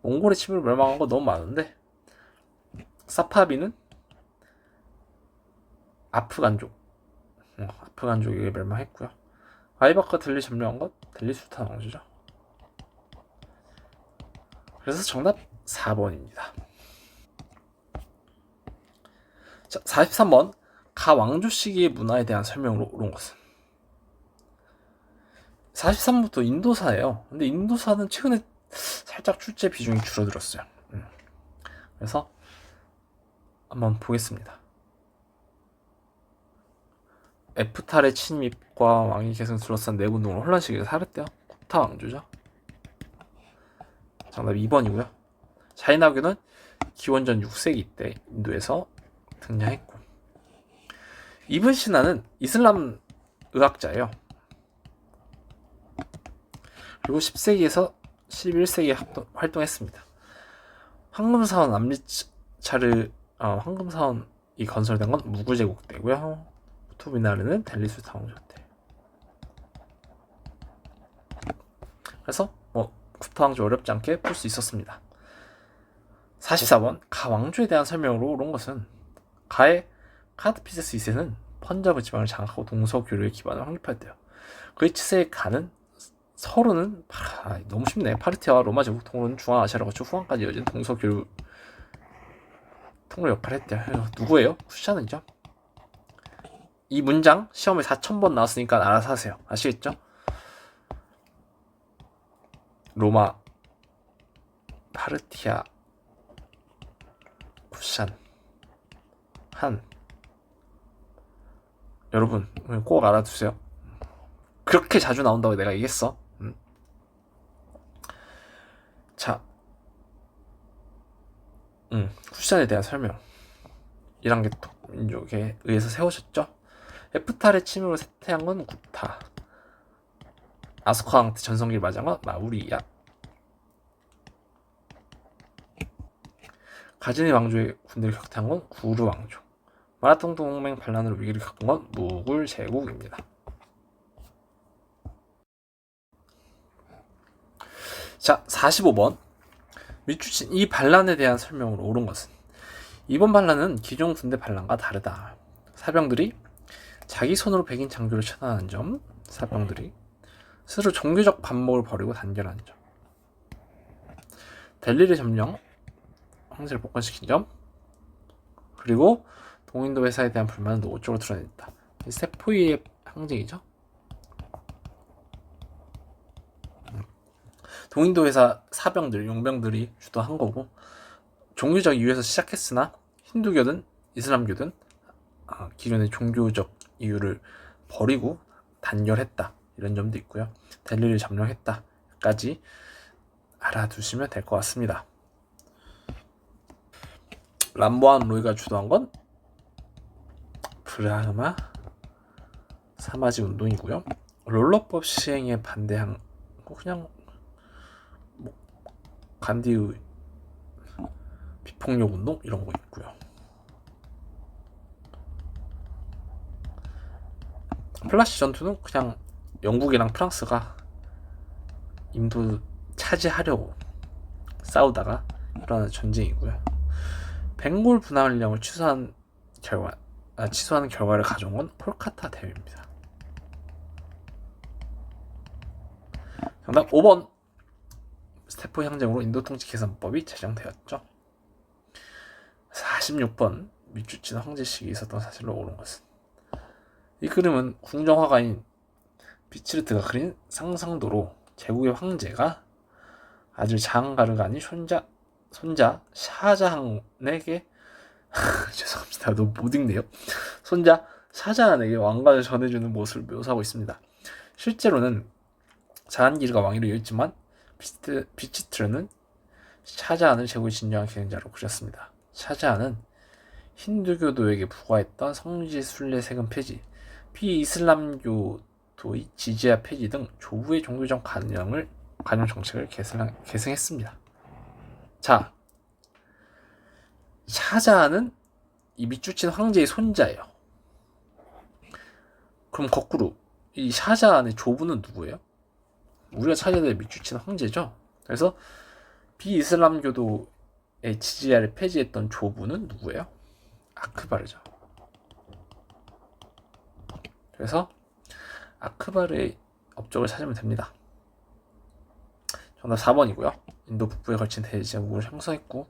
몽골의 침으로 멸망한 거 너무 많은데 사파비는 아프간족에게 멸망했고요. 아이박과 델리 점령한 건 델리 술탄 왕조죠. 그래서 정답 4번입니다. 자, 43번 가 왕조 시기의 문화에 대한 설명으로 옳은 것은 43번부터 인도사예요. 근데 인도사는 최근에 살짝 출제 비중이 줄어들었어요. 그래서 한번 보겠습니다. 에프탈의 침입과 왕위 계승 둘러싼 내분 등으로 혼란 시기에 살았대요. 쿠타 왕조죠. 정답 2번이고요. 자이나교는 기원전 6세기 때 인도에서 등장했고 이븐 시나는 이슬람 의학자예요. 그리고 10세기에서 11세기에 활동했습니다. 황금사원 황금사원이 건설된 건 무굴 제국 때고요. 쿠투미나르는 델리 술탄 왕조 때. 그래서 쿠타 왕조 어렵지 않게 풀 수 있었습니다. 44번 가 왕조에 대한 설명으로 옳은 것은 가의 카드피세스 2세는 펀자브 지방을 장악하고 동서교류의 기반을 확립하였대요. 그의 치세의 가는 서로는 너무 쉽네. 파르티아와 로마 제국 통로는 중앙아시아로 거쳐 후한까지 이어진 동서교류 통로 역할을 했대요. 누구예요? 쿠샤는이죠. 이 문장 시험에 4,000번 나왔으니까 알아서 하세요. 아시겠죠? 로마, 파르티아, 한 여러분 꼭 알아두세요. 그렇게 자주 나온다고 내가 얘기했어. 자, 쿠션에 대한 설명. 이란계통 민족에 의해서 세워졌죠. 에프탈의 침으로 쇠퇴한 건 구타. 아소카 왕트 전성기를 맞이한 건 마우리야. 가즈니 왕조의 군대를 격퇴한 건 구르 왕조. 마라톤 동맹 반란으로 위기를 겪은 건 무굴 제국입니다. 자, 45번. 밑줄친 이 반란에 대한 설명으로 옳은 것은 이번 반란은 기존 군대 반란과 다르다. 사병들이 자기 손으로 백인 장교를 처단한 점, 사병들이 스스로 종교적 반목을 벌이고 단결한 점, 델리를 점령, 황제를 복권시킨 점, 그리고 동인도 회사에 대한 불만은 노골적으로 드러냈다. 세포이의 항쟁이죠. 동인도 회사 사병들, 용병들이 주도한 거고 종교적 이유에서 시작했으나 힌두교든 이슬람교든 기존의 종교적 이유를 버리고 단결했다. 이런 점도 있고요. 델리를 점령했다까지 알아두시면 될 것 같습니다. 람보안 로이가 주도한 건 브라흐마 사마지 운동이고요. 롤러법 시행에 반대한 그냥 간디의 비폭력 운동 이런 거 있고요. 플라시 전투는 그냥 영국이랑 프랑스가 인도 차지하려고 싸우다가 일어나는 전쟁이고요. 벵골 분할령을 취소하는 결과를 가져온 건 콜카타 대회입니다. 정답 5번. 스태포 항쟁으로 인도 통치 개선법이 제정되었죠. 46번. 미주친 황제 시기에 있었던 사실로 옳은 것은 이 그림은 궁정화가인 비치르트가 그린 상상도로 제국의 황제가 아들 장가르가 아닌 손자 샤자한에게 죄송합니다. 너무 못 읽네요. 손자 샤자한에게 왕관을 전해주는 모습을 묘사하고 있습니다. 실제로는 자한기르가 왕위를 이었지만 비치트르는 샤자한을 제국의 진정한 계승자로 그렸습니다. 샤자한은 힌두교도에게 부과했던 성지 순례 세금 폐지, 비이슬람교도의 지지야 폐지 등 조부의 종교적 관용 정책을 계승했습니다. 자, 샤자한은 이 밑줄친 황제의 손자예요. 그럼 거꾸로 이 샤자한의 조부는 누구예요? 우리가 찾아야 될 밑줄친 황제죠. 그래서 비이슬람교도의 지지야를 폐지했던 조부는 누구예요? 아크바르죠. 그래서 아크바르의 업적을 찾으면 됩니다. 정답 4번이고요. 인도 북부에 걸친 대제국을 형성했고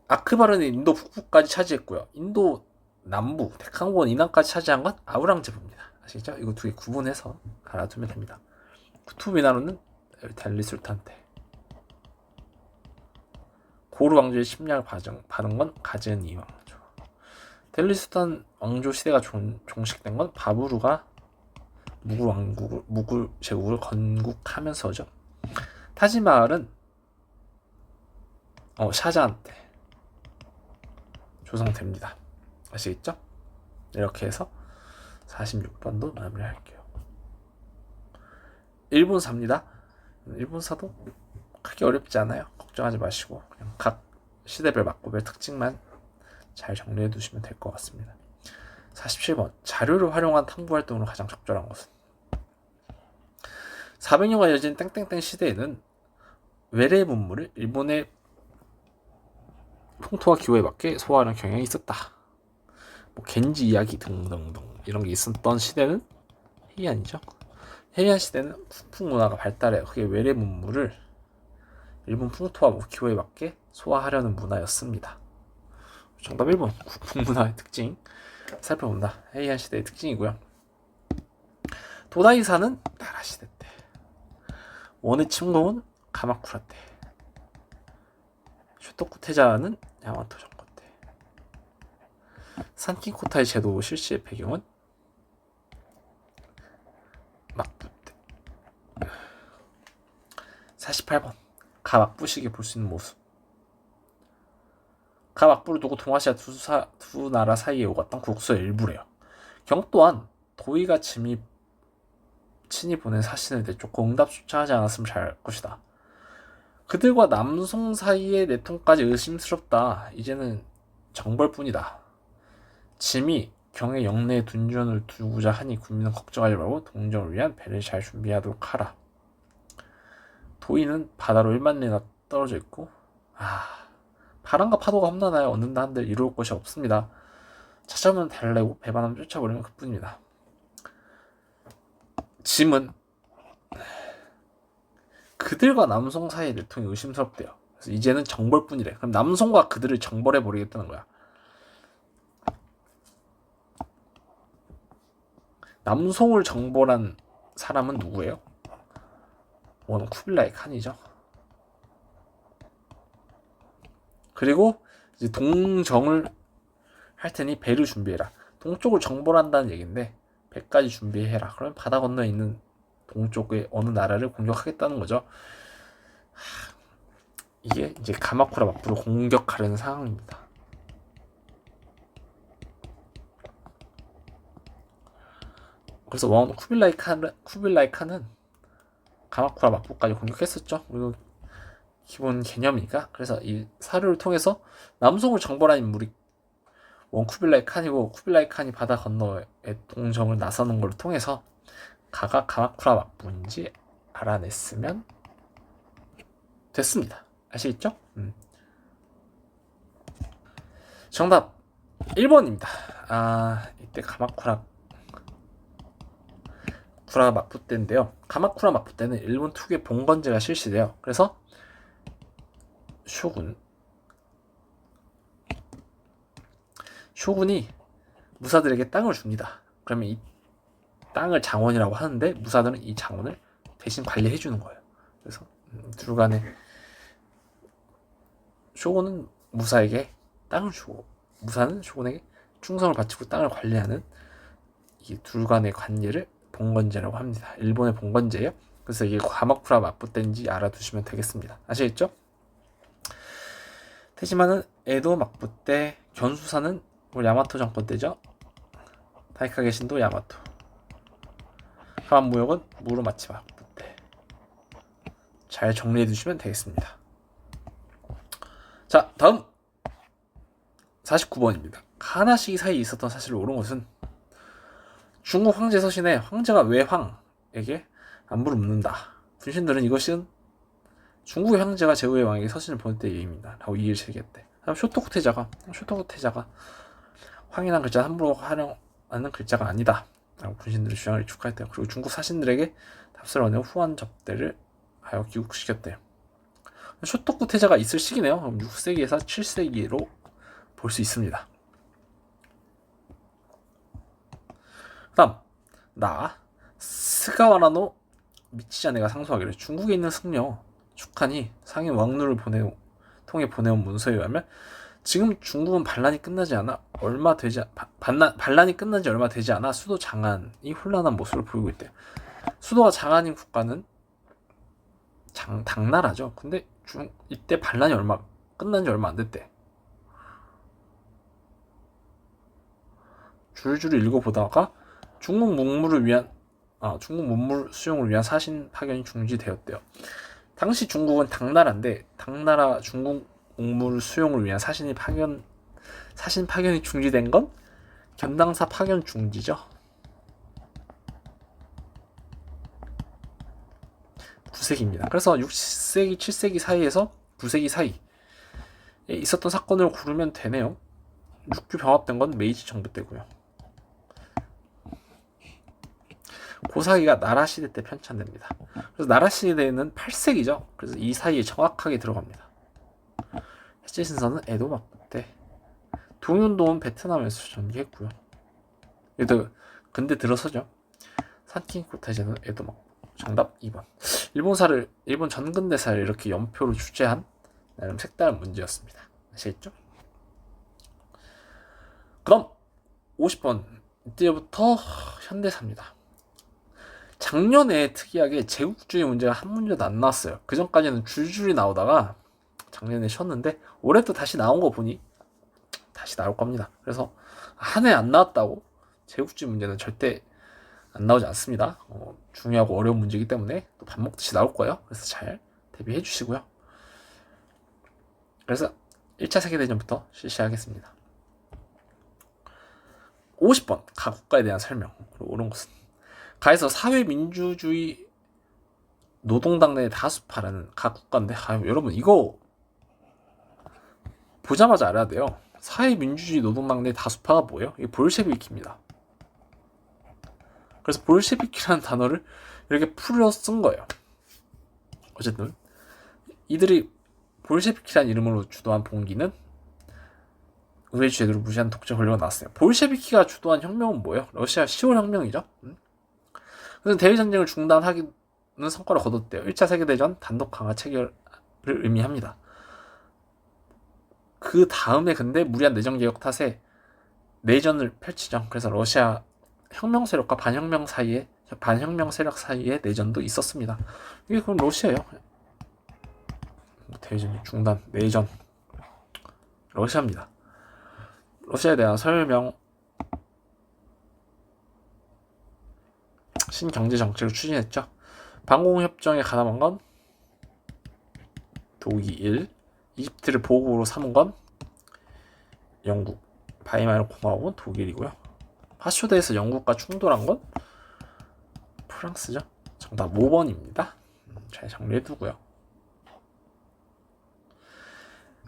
아크바르는 인도 북부까지 차지했고요. 인도 남부, 데칸권 이남까지 차지한 건 아우랑제부입니다. 아시겠죠? 이거 두 개 구분해서 알아두면 됩니다. 쿠투미나루는 델리 술탄 때, 고르 왕조의 침략을 받은 건 가즈니 왕조. 델리 술탄 왕조 시대가 종식된 건 바부르가 무굴 제국을 건국하면서죠. 타지마할은 샤자한 때 조성됩니다. 아시겠죠? 이렇게 해서 46번도 마무리할게요. 일본사입니다. 일본사도 크게 어렵지 않아요. 걱정하지 마시고 그냥 각 시대별 막고별 특징만 잘 정리해 두시면 될 것 같습니다. 47번. 자료를 활용한 탐구활동으로 가장 적절한 것은 400년간 이어진 땡땡땡 시대에는 외래 문물을 일본의 풍토와 기후에 맞게 소화하는 경향이 있었다. 겐지 이야기 등등등 이런 게 있었던 시대는 헤이안이죠. 헤이안 시대는 후풍 문화가 발달해 그게 외래 문물을 일본 풍토와 기후에 맞게 소화하려는 문화였습니다. 정답 1번. 후풍 문화의 특징 살펴본다. 헤이안 시대의 특징이고요. 도다이사는 나라 시대 때, 원의 침공은 가마쿠라 때, 쇼토쿠 태자는 야마토 정권 때, 산킹코타이 제도 실시의 배경은 막부때. 48번 가막부식에 볼 수 있는 모습. 가막부를 두고 동아시아 두 나라 사이에 오갔던 국수의 일부래요. 경 또한 도의가 친히 보낸 사신을 내쫓고 응답조차 하지 않았으면 잘할 것이다. 그들과 남송 사이의 내통까지 의심스럽다. 이제는 정벌뿐이다. 짐이 경의 영내에 둔전을 두고자 하니 국민은 걱정하지 말고 동정을 위한 배를 잘 준비하도록 하라. 도의는 바다로 1만 리나 떨어져 있고 바람과 파도가 험난하여 얻는다 한들 이루을 것이 없습니다. 찾아오면 달래고 배반하면 쫓아버리면 그뿐입니다. 짐은 그들과 남송 사이의 내통이 의심스럽대요. 그래서 이제는 정벌뿐이래. 그럼 남송과 그들을 정벌해버리겠다는 거야. 남송을 정벌한 사람은 누구예요? 원 쿠빌라이 칸이죠. 그리고 이제 동정을 할 테니 배를 준비해라. 동쪽을 정벌한다는 얘기인데 배까지 준비해라. 그러면 바다 건너에 있는 동쪽의 어느 나라를 공격하겠다는 거죠. 이게 이제 가마쿠라 막부를 공격하려는 상황입니다. 그래서 왕 쿠빌라이 칸은 가마쿠라 막부까지 공격했었죠. 그리고 기본 개념이니까. 그래서 이 사료를 통해서 남송을 정벌한 인물이 원 쿠빌라이 칸이고, 쿠빌라이 칸이 바다 건너에 동정을 나서는 걸 통해서 가가 가마쿠라 막부인지 알아냈으면 됐습니다. 아시겠죠? 정답 1번입니다. 이때 가마쿠라 막부 때인데요. 가마쿠라 막부 때는 일본 특유의 봉건제가 실시돼요. 그래서 쇼군이 무사들에게 땅을 줍니다. 그러면 이 땅을 장원이라고 하는데 무사들은 이 장원을 대신 관리해 주는 거예요. 그래서 둘 간에 쇼군은 무사에게 땅을 주고 무사는 쇼군에게 충성을 바치고 땅을 관리하는 이 둘 간의 관계를 봉건제라고 합니다. 일본의 봉건제예요. 그래서 이게 가마쿠라 막부 때인지 알아두시면 되겠습니다. 아시겠죠? 테지마는 에도 막부 때, 견수사는 야마토 정권 때죠. 다이카 게신도 야마토. 가만무역은 무르마치 막부 때. 잘 정리해 두시면 되겠습니다. 자, 다음 49번입니다. 하나씩 사이에 있었던 사실을 옳은 것은 중국 황제 서신에 황제가 외황에게 안부를 묻는다. 군신들은 이것은 중국의 황제가 제후의 왕에게 서신을 보낼 때의 예입니다. 라고 이의를 제기했대. 다음 쇼토쿠 태자가 황이란 글자는 함부로 활용하는 글자가 아니다. 라고 군신들의 주장을 일축하였대요. 그리고 중국 사신들에게 답서를 보내고 후한 접대를 하여 귀국시켰대요. 쇼토쿠 태자가 있을 시기네요. 그럼 6세기에서 7세기로 볼 수 있습니다. 다음 스가와라노 미치자네가 상소하기를 중국에 있는 승려 축한이 상인 왕누를 통해 보내온 문서에 의하면 지금 중국은 반란이 끝난 지 얼마 되지 않아 수도 장안이 혼란한 모습을 보이고 있대요. 수도가 장안인 국가는 당나라죠. 근데 이때 반란이 끝난 지 얼마 안 됐대. 줄줄 읽어보다가 중국 문물 수용을 위한 사신 파견이 중지되었대요. 당시 중국은 당나라인데 당나라 중국 문물 수용을 위한 사신 파견이 중지된 건 견당사 파견 중지죠. 9세기입니다. 그래서 6세기, 7세기 사이에서 9세기 사이에 있었던 사건을 고르면 되네요. 육규 병합된 건 메이지 정부 때고요. 고사기가 나라시대 때 편찬됩니다. 그래서 나라시대는 8세기죠. 그래서 이 사이에 정확하게 들어갑니다. 해제신선은 에도 막부 때, 동윤동은 베트남에서 전개했고요. 근데 들어서죠. 산킹코타이제는 에도 막부. 정답 2번. 일본 전근대사를 이렇게 연표로 주제한 나름 색다른 문제였습니다. 아시겠죠? 그럼 50번 이때부터 현대사입니다. 작년에 특이하게 제국주의 문제가 한 문제도 안 나왔어요. 그 전까지는 줄줄이 나오다가 작년에 쉬었는데 올해 또 다시 나온 거 보니 다시 나올 겁니다. 그래서 한 해 안 나왔다고 제국주의 문제는 절대 안 나오지 않습니다. 중요하고 어려운 문제이기 때문에 또 밥 먹듯이 나올 거예요. 그래서 잘 대비해 주시고요. 그래서 1차 세계대전부터 실시하겠습니다. 50번 가국가에 대한 설명. 그리고 옳은 것은 가에서 사회민주주의 노동당 내 다수파라는 가국가인데 여러분 이거 보자마자 알아야 돼요. 사회민주주의 노동당 내 다수파가 뭐예요? 이게 볼셰비키입니다. 그래서 볼셰비키라는 단어를 이렇게 풀어 쓴 거예요. 어쨌든 이들이 볼셰비키라는 이름으로 주도한 봉기는 의회 제도를 무시한 독재 권력가 나왔어요. 볼셰비키가 주도한 혁명은 뭐예요? 러시아 10월 혁명이죠. 그래서 대외전쟁을 중단하기는 성과를 거뒀대요. 1차 세계대전 단독 강화 체결을 의미합니다. 그 다음에 근데 무리한 내정 개혁 탓에 내전을 펼치죠. 그래서 러시아 혁명 세력과 반혁명 세력 사이에 내전도 있었습니다. 이게 그럼 러시아예요. 대전 중단, 내전, 러시아입니다. 러시아에 대한 설명. 신경제 정책을 추진했죠. 방공협정에 가담한 건 독일, 이집트를 보국으로 삼은 건 영국, 바이마르 공화국은 독일이고요. 파쇼대에서 영국과 충돌한 건 프랑스죠. 정답 5번입니다. 잘 정리해두고요.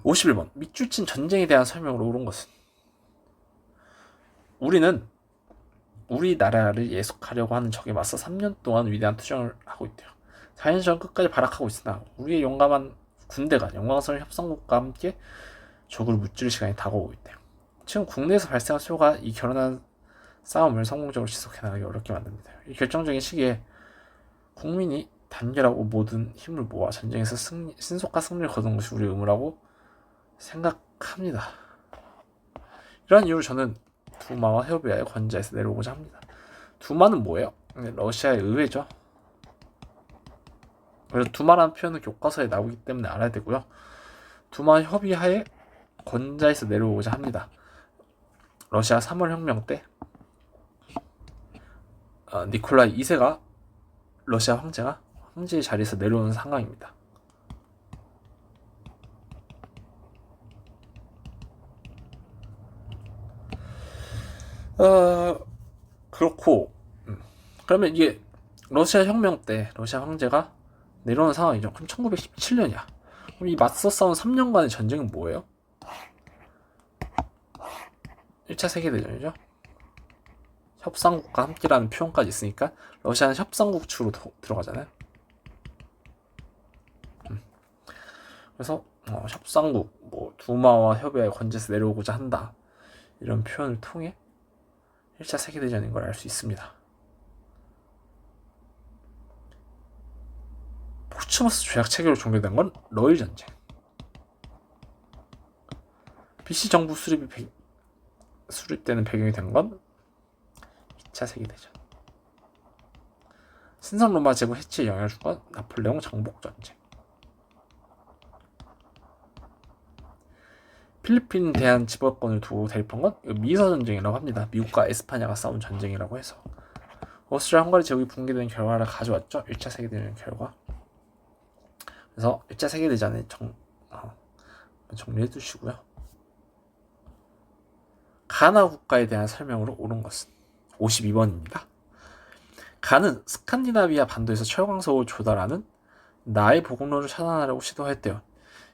51번 밑줄친 전쟁에 대한 설명으로 옳은 것은 우리는 우리나라를 예속하려고 하는 적에 맞서 3년 동안 위대한 투쟁을 하고 있대요. 4년 전 끝까지 발악하고 있으나 우리의 용감한 군대가 영광스러운 협상국과 함께 적을 무찌를 시간이 다가오고 있대요. 지금 국내에서 발생한 소요가 이 결혼한 싸움을 성공적으로 지속해 나가기 어렵게 만듭니다. 이 결정적인 시기에 국민이 단결하고 모든 힘을 모아 전쟁에서 신속한 승리를 거두는 것이 우리의 의무라고 생각합니다. 이런 이유로 저는 두마와 헤어비아의 권좌에서 내려오고자 합니다. 두마는 뭐예요? 러시아의 의회죠. 그래서 두마라는 표현은 교과서에 나오기 때문에 알아야 되고요. 두마 협의하에 권좌에서 내려오고자 합니다. 러시아 3월 혁명 때 니콜라이 2세가 러시아 황제가 황제의 자리에서 내려오는 상황입니다. 그렇고 그러면 이게 러시아 혁명 때 러시아 황제가 내려오는 상황이죠. 그럼 1917년이야. 그럼 이 맞서 싸운 3년간의 전쟁은 뭐예요? 1차 세계대전이죠. 협상국과 함께라는 표현까지 있으니까 러시아는 협상국 측으로 들어가잖아요. 그래서 협상국, 두마와 협의하에 권좌에서 내려오고자 한다. 이런 표현을 통해 1차 세계대전인 걸 알 수 있습니다. 포츠머스 조약 체결로 종료된 건 러일 전쟁. BC 정부 수립되는 배경이 된 건 2차 세계대전. 신성 로마 제국 해체에 영향을 준 건 나폴레옹 정복 전쟁. 필리핀 대한 지배권을 두고 대립한 건 미서 전쟁이라고 합니다. 미국과 에스파냐가 싸운 전쟁이라고 해서 오스트리아 헝가리 제국이 붕괴된 결과를 가져왔죠. 1차 세계대전 결과. 그래서 1차 세계대전에 정리해 두시고요. 가나 국가에 대한 설명으로 옳은 것은 52번입니다. 가는 스칸디나비아 반도에서 철광석을 조달하는 나의 복음로를 차단하려고 시도했대요.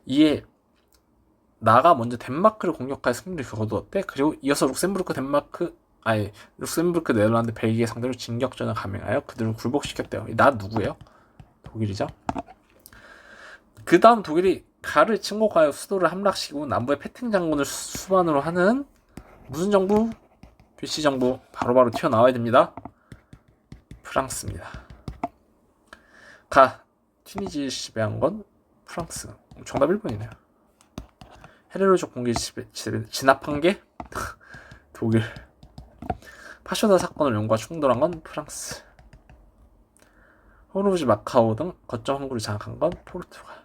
이에 나가 먼저 덴마크를 공격하여 승리를 거두었대. 그리고 이어서 룩셈부르크, 네덜란드, 벨기에 상대로 진격전을 감행하여 그들을 굴복시켰대요. 나 누구예요? 독일이죠. 그 다음 독일이 가를 침공하여 수도를 함락시키고 남부의 패팅 장군을 수반으로 하는 무슨 정부? BC 정부 바로바로 튀어나와야 됩니다. 프랑스입니다. 튀니지를 지배한 건 프랑스. 정답 1번이네요. 헤레로족 공기 진압한 게 독일. 파쇼다 사건을 연구와 충돌한 건 프랑스. 호르무즈 마카오 등 거점 항구를 장악한 건 포르투갈.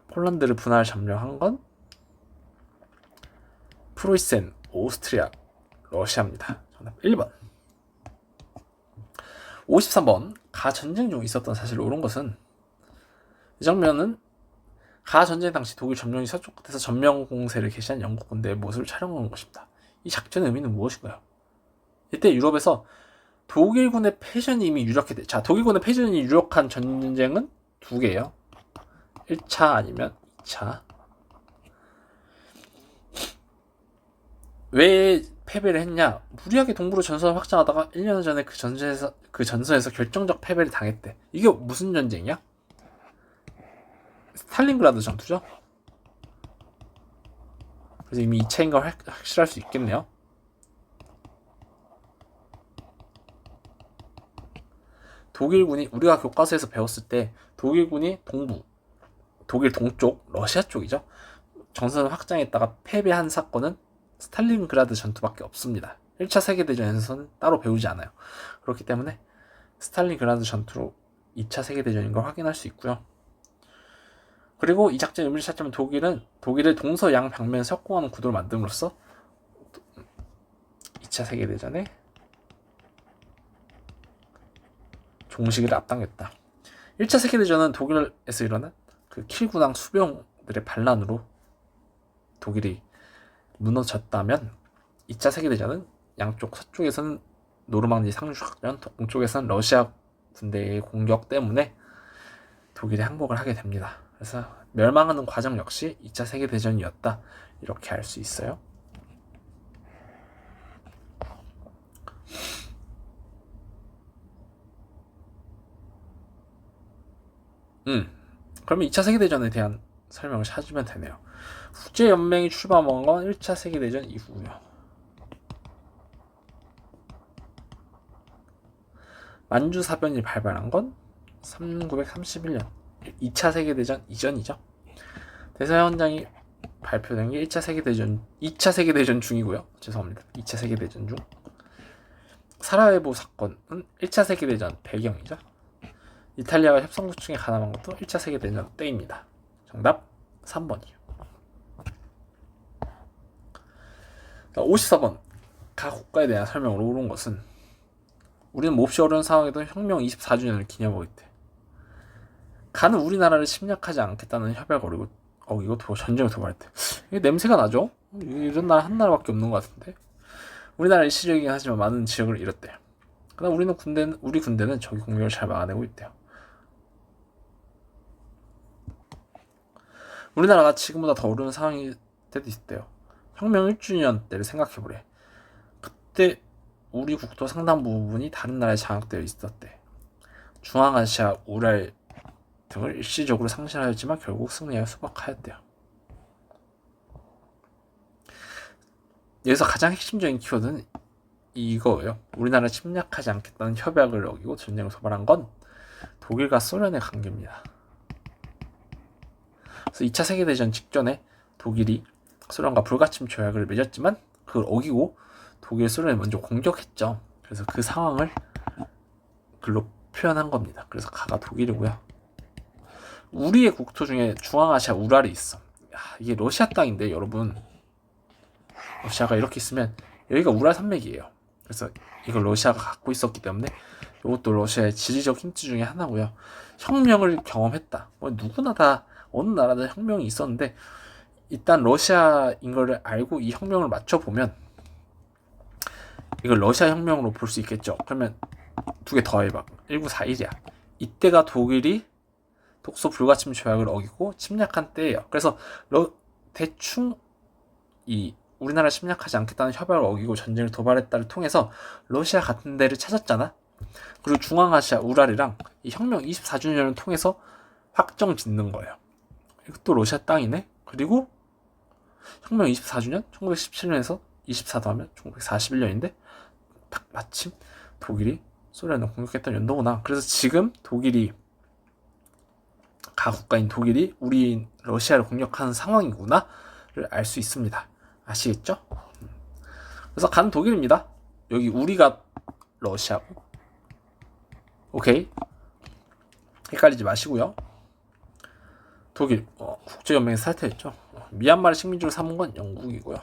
폴란드를 분할 점령한 건 프로이센, 오스트리아, 러시아입니다. 정답 1번. 53번. 가 전쟁 중 있었던 사실을 옳은 것은, 이 장면은 가 전쟁 당시 독일 점령이 서쪽 끝에서 전면 공세를 개시한 영국 군대의 모습을 촬영한 것입니다. 이 작전의 의미는 무엇인가요? 이때 유럽에서 독일군의 패전이 이미 유력했대. 자, 독일군의 패전이 유력한 전쟁은 두 개예요. 1차 아니면 2차. 왜 패배를 했냐? 무리하게 동부로 전선을 확장하다가 1년 전에 그 전선에서 결정적 패배를 당했대. 이게 무슨 전쟁이야? 스탈린그라드 전투죠. 그래서 이미 2차인 걸 확실할 수 있겠네요. 독일군이, 우리가 교과서에서 배웠을 때 독일군이 동부, 독일 동쪽, 러시아 쪽이죠. 전선을 확장했다가 패배한 사건은 스탈린그라드 전투밖에 없습니다. 1차 세계대전에서는 따로 배우지 않아요. 그렇기 때문에 스탈린그라드 전투로 2차 세계대전인 걸 확인할 수 있고요. 그리고 이 작전의 의미를 찾자면 독일을 동서양 벽면에 석공하는 구도를 만듦으로써 2차 세계대전에 종식을 앞당겼다. 1차 세계대전은 독일에서 일어난 그 킬군항 수병들의 반란으로 독일이 무너졌다면, 2차 세계대전은 양쪽 서쪽에서는 노르망디 상륙작전, 동쪽에서는 러시아 군대의 공격 때문에 독일이 항복을 하게 됩니다. 그래서 멸망하는 과정 역시 2차 세계대전이었다, 이렇게 알 수 있어요. 그러면 2차 세계대전에 대한 설명을 찾으면 되네요. 국제연맹이 출범한 건 1차 세계대전 이후고요. 만주사변이 발발한 건 1931년, 2차 세계대전 이전이죠. 대서현장이 발표된 게 2차 세계대전 중이고요. 죄송합니다. 2차 세계대전 중. 사라예보 사건은 1차 세계대전 배경이죠. 이탈리아가 협상구청에 가담한 것도 1차 세계대전 때입니다. 정답 3번이요. 54번. 각 국가에 대한 설명으로 옳은 것은, 우리는 몹시 어려운 상황에도 혁명 24주년을 기념하고 있대. 가는 우리나라를 침략하지 않겠다는 협약을 어기고 전쟁을 도발했대. 이게 냄새가 나죠? 이런 나라 한 나라밖에 없는 것 같은데. 우리나라 일시적이긴 하지만 많은 지역을 잃었대요. 그러나 우리 군대는 적의 공격을 잘 막아내고 있대요. 우리나라가 지금보다 더 어려운 상황일 때도 있대요. 혁명 1주년 때를 생각해보래. 그때 우리 국토 상당 부분이 다른 나라에 장악되어 있었대. 중앙아시아, 우랄 등을 일시적으로 상실하였지만 결국 승리하여 수복하였대요. 여기서 가장 핵심적인 키워드는 이거예요. 우리나라를 침략하지 않겠다는 협약을 어기고 전쟁을 도발한 건 독일과 소련의 관계입니다. 그래서 2차 세계대전 직전에 독일이 소련과 불가침 조약을 맺었지만 그걸 어기고 독일, 소련이 먼저 공격했죠. 그래서 그 상황을 글로 표현한 겁니다. 그래서 가가 독일이고요. 우리의 국토 중에 중앙아시아 우랄이 있어. 이게 러시아 땅인데 여러분, 러시아가 이렇게 있으면 여기가 우랄 산맥이에요. 그래서 이걸 러시아가 갖고 있었기 때문에 이것도 러시아의 지리적 힌트 중에 하나고요. 혁명을 경험했다. 누구나 다 어느 나라든 혁명이 있었는데, 일단 러시아인 걸 알고 이 혁명을 맞춰보면 이걸 러시아 혁명으로 볼 수 있겠죠. 그러면 두 개 더해봐. 1941이야. 이때가 독일이 독소 불가침 조약을 어기고 침략한 때예요. 그래서 대충 이 우리나라 침략하지 않겠다는 협약을 어기고 전쟁을 도발했다를 통해서 러시아 같은 데를 찾았잖아. 그리고 중앙아시아 우랄이랑 이 혁명 24주년을 통해서 확정 짓는 거예요. 이것도 러시아 땅이네. 그리고 혁명 24주년 1917년에서 24 더하면 1941년인데 딱 마침 독일이 소련을 공격했던 연도구나. 그래서 지금 독일이, 가국가인 독일이 러시아를 공격하는 상황이구나를 알 수 있습니다. 아시겠죠? 그래서 간 독일입니다. 여기 우리가 러시아고. 오케이. 헷갈리지 마시고요. 독일 국제연맹에서 탈퇴했죠. 미얀마를 식민지로 삼은 건 영국이고요.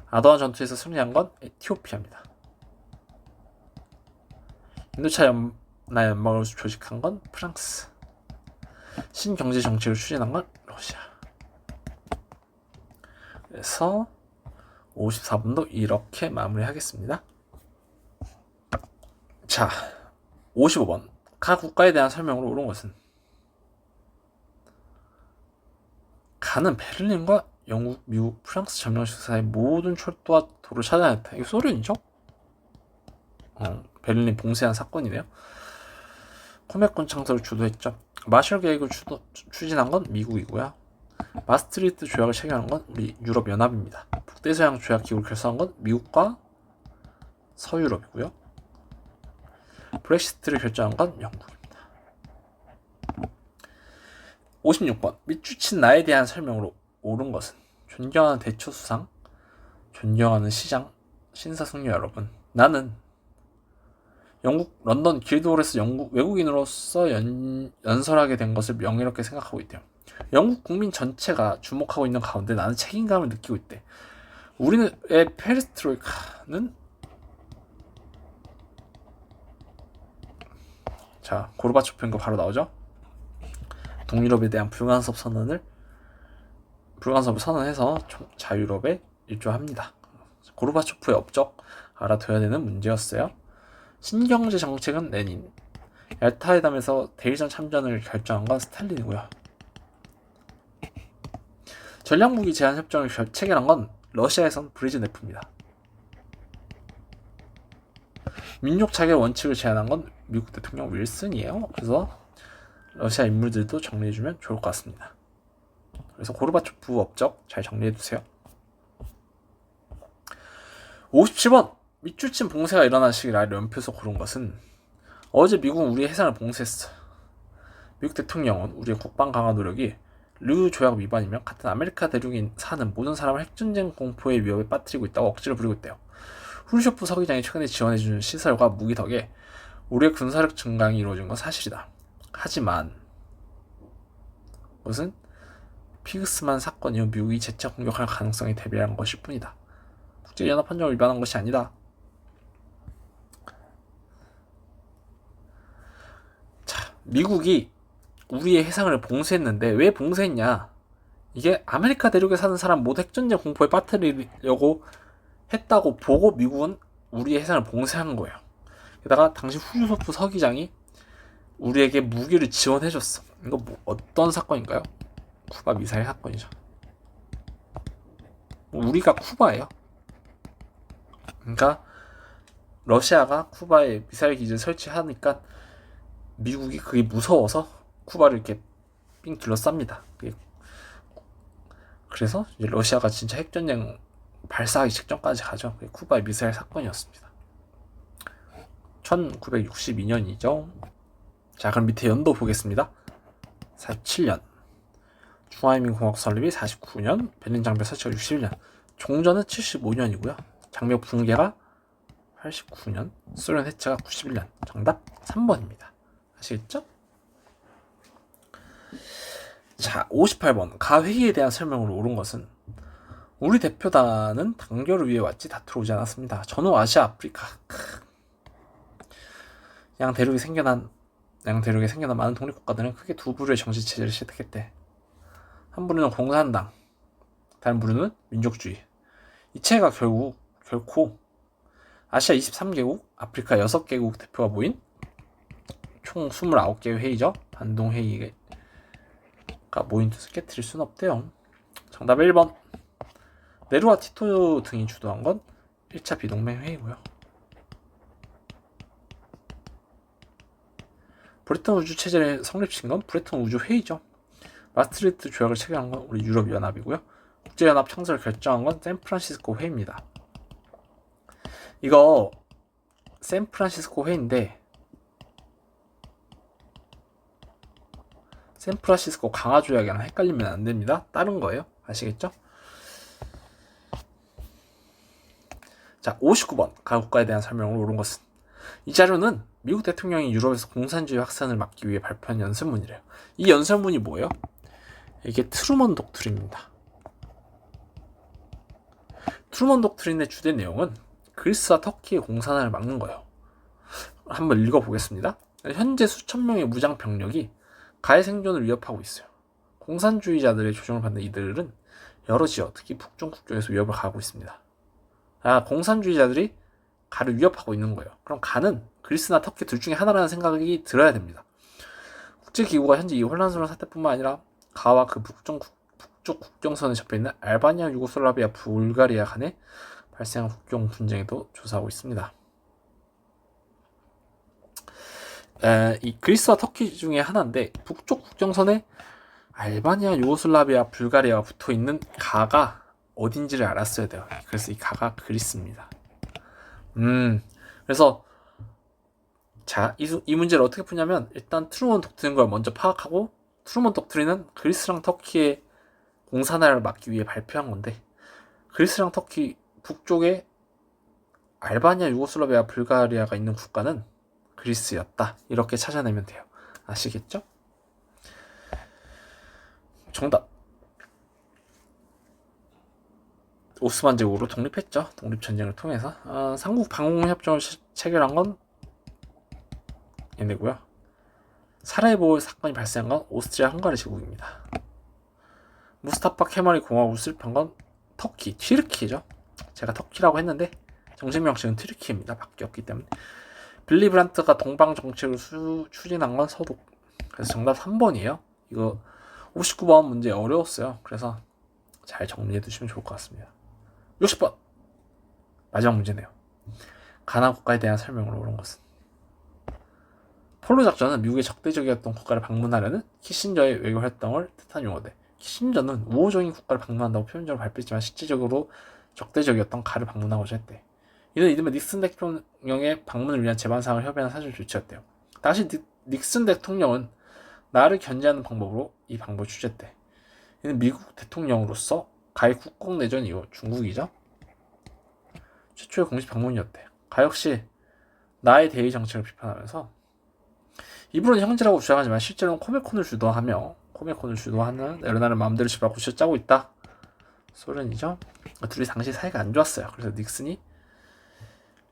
아도한 전투에서 승리한 건 에티오피아입니다. 인도차 연합을 조직한 건 프랑스. 신경제 정책을 추진한 건 러시아. 그래서 54분도 이렇게 마무리하겠습니다. 자, 55번. 각 국가에 대한 설명으로 옳은 것은 가는 베를린과 영국, 미국, 프랑스 점령식 사이 모든 철도와 도를 차단했다. 이거 소련이죠? 베를린 봉쇄한 사건이네요. 코메권 창설을 주도했죠. 마셜 계획을 추진한 건 미국이고요. 마스트리트 조약을 체결한 건 우리 유럽 연합입니다. 북대서양 조약 기구를 결성한 건 미국과 서유럽이고요. 브렉시트를 결정한 건 영국입니다. 56번. 밑주친 나에 대한 설명으로 옳은 것은 존경하는 대처수상, 존경하는 시장, 신사숙녀 여러분. 나는 영국 런던 길드홀에서 영국 외국인으로서 연설하게 된 것을 명예롭게 생각하고 있대요. 영국 국민 전체가 주목하고 있는 가운데 나는 책임감을 느끼고 있대. 우리의 페레스트로이카는 자, 고르바초프인 거 바로 나오죠. 동유럽에 대한 불간섭 선언을 선언해서 자유럽에 일조합니다. 고르바초프의 업적 알아둬야 되는 문제였어요. 신경제 정책은 레닌. 얄타회담에서 대일전 참전을 결정한 건 스탈린이고요. 전략무기 제한 협정을 체결한 건 러시아에선 브레즈네프입니다. 민족 자격 원칙을 제안한 건 미국 대통령 윌슨이에요. 그래서 러시아 인물들도 정리해주면 좋을 것 같습니다. 그래서 고르바초프 업적 잘 정리해두세요. 57번. 밑줄친 봉쇄가 일어난 시기를 아래 연표에서 고른 것은 어제 미국은 우리의 해상을 봉쇄했어. 미국 대통령은 우리의 국방 강화 노력이 르 조약 위반이며 같은 아메리카 대륙에 사는 모든 사람을 핵전쟁 공포의 위협에 빠뜨리고 있다고 억지로 부리고 있대요. 후르쇼프 서기장이 최근에 지원해주는 시설과 무기 덕에 우리의 군사력 증강이 이루어진 건 사실이다. 하지만 그것은 피그스만 사건 이후 미국이 재차 공격할 가능성이 대비한 것일 뿐이다. 국제연합 판정을 위반한 것이 아니다. 자, 미국이 우리의 해상을 봉쇄했는데 왜 봉쇄했냐? 이게 아메리카 대륙에 사는 사람 모두 핵전쟁 공포에 빠뜨리려고 했다고 보고 미국은 우리의 해상을 봉쇄한 거예요. 게다가 당시 후르쇼프 서기장이 우리에게 무기를 지원해줬어. 이거 뭐 어떤 사건인가요? 쿠바 미사일 사건이죠. 우리가 쿠바예요. 그러니까 러시아가 쿠바에 미사일 기지를 설치하니까 미국이 그게 무서워서 쿠바를 이렇게 삥 둘러쌉니다. 그래서 이제 러시아가 진짜 핵전쟁 발사하기 직전까지 가죠. 그게 쿠바의 미사일 사건이었습니다. 1962년이죠. 자, 그럼 밑에 연도 보겠습니다. 47년. 중화인민공화국 설립이 49년. 베를린 장벽 설치가 61년. 종전은 75년이고요. 장벽 붕괴가 89년. 소련 해체가 91년. 정답 3번입니다. 아시겠죠? 자, 58번. 가회의에 대한 설명으로 옳은 것은 우리 대표단은 단결을 위해 왔지 다투러 오지 않았습니다. 전후 아시아, 아프리카. 양대륙에 생겨난 많은 독립국가들은 크게 두 부류의 정치체제를 시작했대. 한 부류는 공산당, 다른 부류는 민족주의. 이 체계가 결코 아시아 23개국, 아프리카 6개국 대표가 모인 총 29개의 회의죠. 반동회의가 모인 뜻을 깨트릴 수는 없대요. 정답 1번. 네루와 티토 등이 주도한 건 1차 비동맹 회의고요. 브레튼 우주 체제를 성립시킨 건 브레튼 우주 회의죠. 마스트리트 조약을 체결한 건 우리 유럽 연합이고요. 국제연합 창설을 결정한 건 샌프란시스코 회의입니다. 이거 샌프란시스코 회의인데 샌프란시스코 강화 조약이랑 헷갈리면 안 됩니다. 다른 거예요. 아시겠죠? 자, 59번 가국가에 대한 설명으로 옳은 것은. 이 자료는 미국 대통령이 유럽에서 공산주의 확산을 막기 위해 발표한 연설문이래요. 이 연설문이 뭐예요? 이게 트루먼 독트린입니다. 트루먼 독트린의 주된 내용은 그리스와 터키의 공산화를 막는 거예요. 한번 읽어보겠습니다. 현재 수천 명의 무장 병력이 가해 생존을 위협하고 있어요. 공산주의자들의 조종을 받는 이들은 여러 지역, 특히 북중 국경에서 위협을 가하고 있습니다. 공산주의자들이 가를 위협하고 있는 거예요. 그럼 가는 그리스나 터키 둘 중에 하나라는 생각이 들어야 됩니다. 국제기구가 현재 이 혼란스러운 사태뿐만 아니라 가와 그 북쪽 국경선에 접해있는 알바니아, 유고슬라비아, 불가리아 간에 발생한 국경 분쟁에도 조사하고 있습니다. 이 그리스와 터키 중에 하나인데 북쪽 국경선에 알바니아, 유고슬라비아, 불가리아가 붙어있는 가가 어딘지를 알았어야 돼요. 그래서 이 가가 그리스입니다. 그래서 자, 이 문제를 어떻게 푸냐면 일단 트루먼 독트린 걸 먼저 파악하고, 트루먼 독트린은 그리스랑 터키의 공산화를 막기 위해 발표한 건데 그리스랑 터키 북쪽에 알바니아, 유고슬라비아, 불가리아가 있는 국가는 그리스였다. 이렇게 찾아내면 돼요. 아시겠죠? 정답. 오스만 제국으로 독립했죠. 독립전쟁을 통해서. 삼국 방공협정을 체결한 건 얘네고요. 사라예보 사건이 발생한 건 오스트리아 헝가리 제국입니다. 무스타파 케말이 공화국을 수립한 건 터키, 튀르키죠. 제가 터키라고 했는데 정식 명칭은 튀르키입니다. 바뀌었기 때문에. 빌리 브란트가 동방 정책을 추진한 건 서독. 그래서 정답 3번이에요. 이거 59번 문제 어려웠어요. 그래서 잘 정리해 두시면 좋을 것 같습니다. 60번 마지막 문제네요. 가나 국가에 대한 설명으로 옳은 것은. 폴로 작전은 미국의 적대적이었던 국가를 방문하려는 키신저의 외교 활동을 뜻한 용어대. 키신저는 우호적인 국가를 방문한다고 표면적으로 발표했지만 실질적으로 적대적이었던 가를 방문하고자 했대. 이는 이듬해 닉슨 대통령의 방문을 위한 재반상을 협의한 사실 조치였대요. 다시 닉슨 대통령은 나를 견제하는 방법으로 이 방법을 취재했대. 이는 미국 대통령으로서 가의 국공내전 이후 중국이죠. 최초의 공식 방문이었대. 가 역시 나의 대의 정책을 비판하면서 입으로는 형제라고 주장하지만 실제로는 코메콘을 주도하는 에르나를 마음대로 집어넣고 짜고 있다. 소련이죠. 둘이 당시 사이가 안 좋았어요. 그래서 닉슨이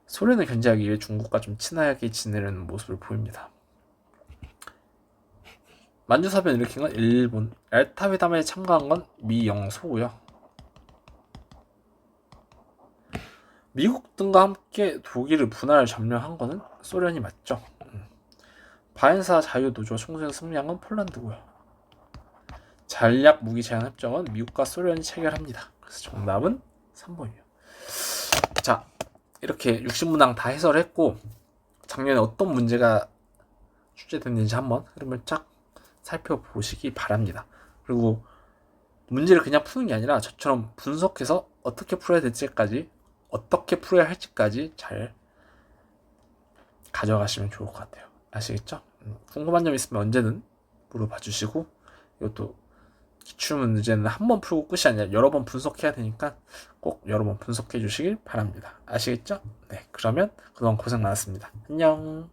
소련을 견제하기 위해 중국과 좀 친하게 지내려는 모습을 보입니다. 만주사변을 일으킨 건 일본. 얄타 회담에 참가한 건 미, 영, 소고요. 미국 등과 함께 독일을 분할 점령한 거는 소련이 맞죠. 바엔사 자유노조 총선에서 승리한 건 폴란드고요. 전략 무기 제한 협정은 미국과 소련이 체결합니다. 그래서 정답은 3번이에요. 자, 이렇게 60문항 다 해설했고 작년에 어떤 문제가 출제됐는지 한번 흐름을 쫙 살펴보시기 바랍니다. 그리고 문제를 그냥 푸는 게 아니라 저처럼 분석해서 어떻게 풀어야 될지까지, 어떻게 풀어야 할지까지 잘 가져가시면 좋을 것 같아요. 아시겠죠? 궁금한 점 있으면 언제든 물어봐 주시고, 이것도 기출문제는 한 번 풀고 끝이 아니라 여러 번 분석해야 되니까 꼭 여러 번 분석해 주시길 바랍니다. 아시겠죠? 네, 그러면 그동안 고생 많았습니다. 안녕.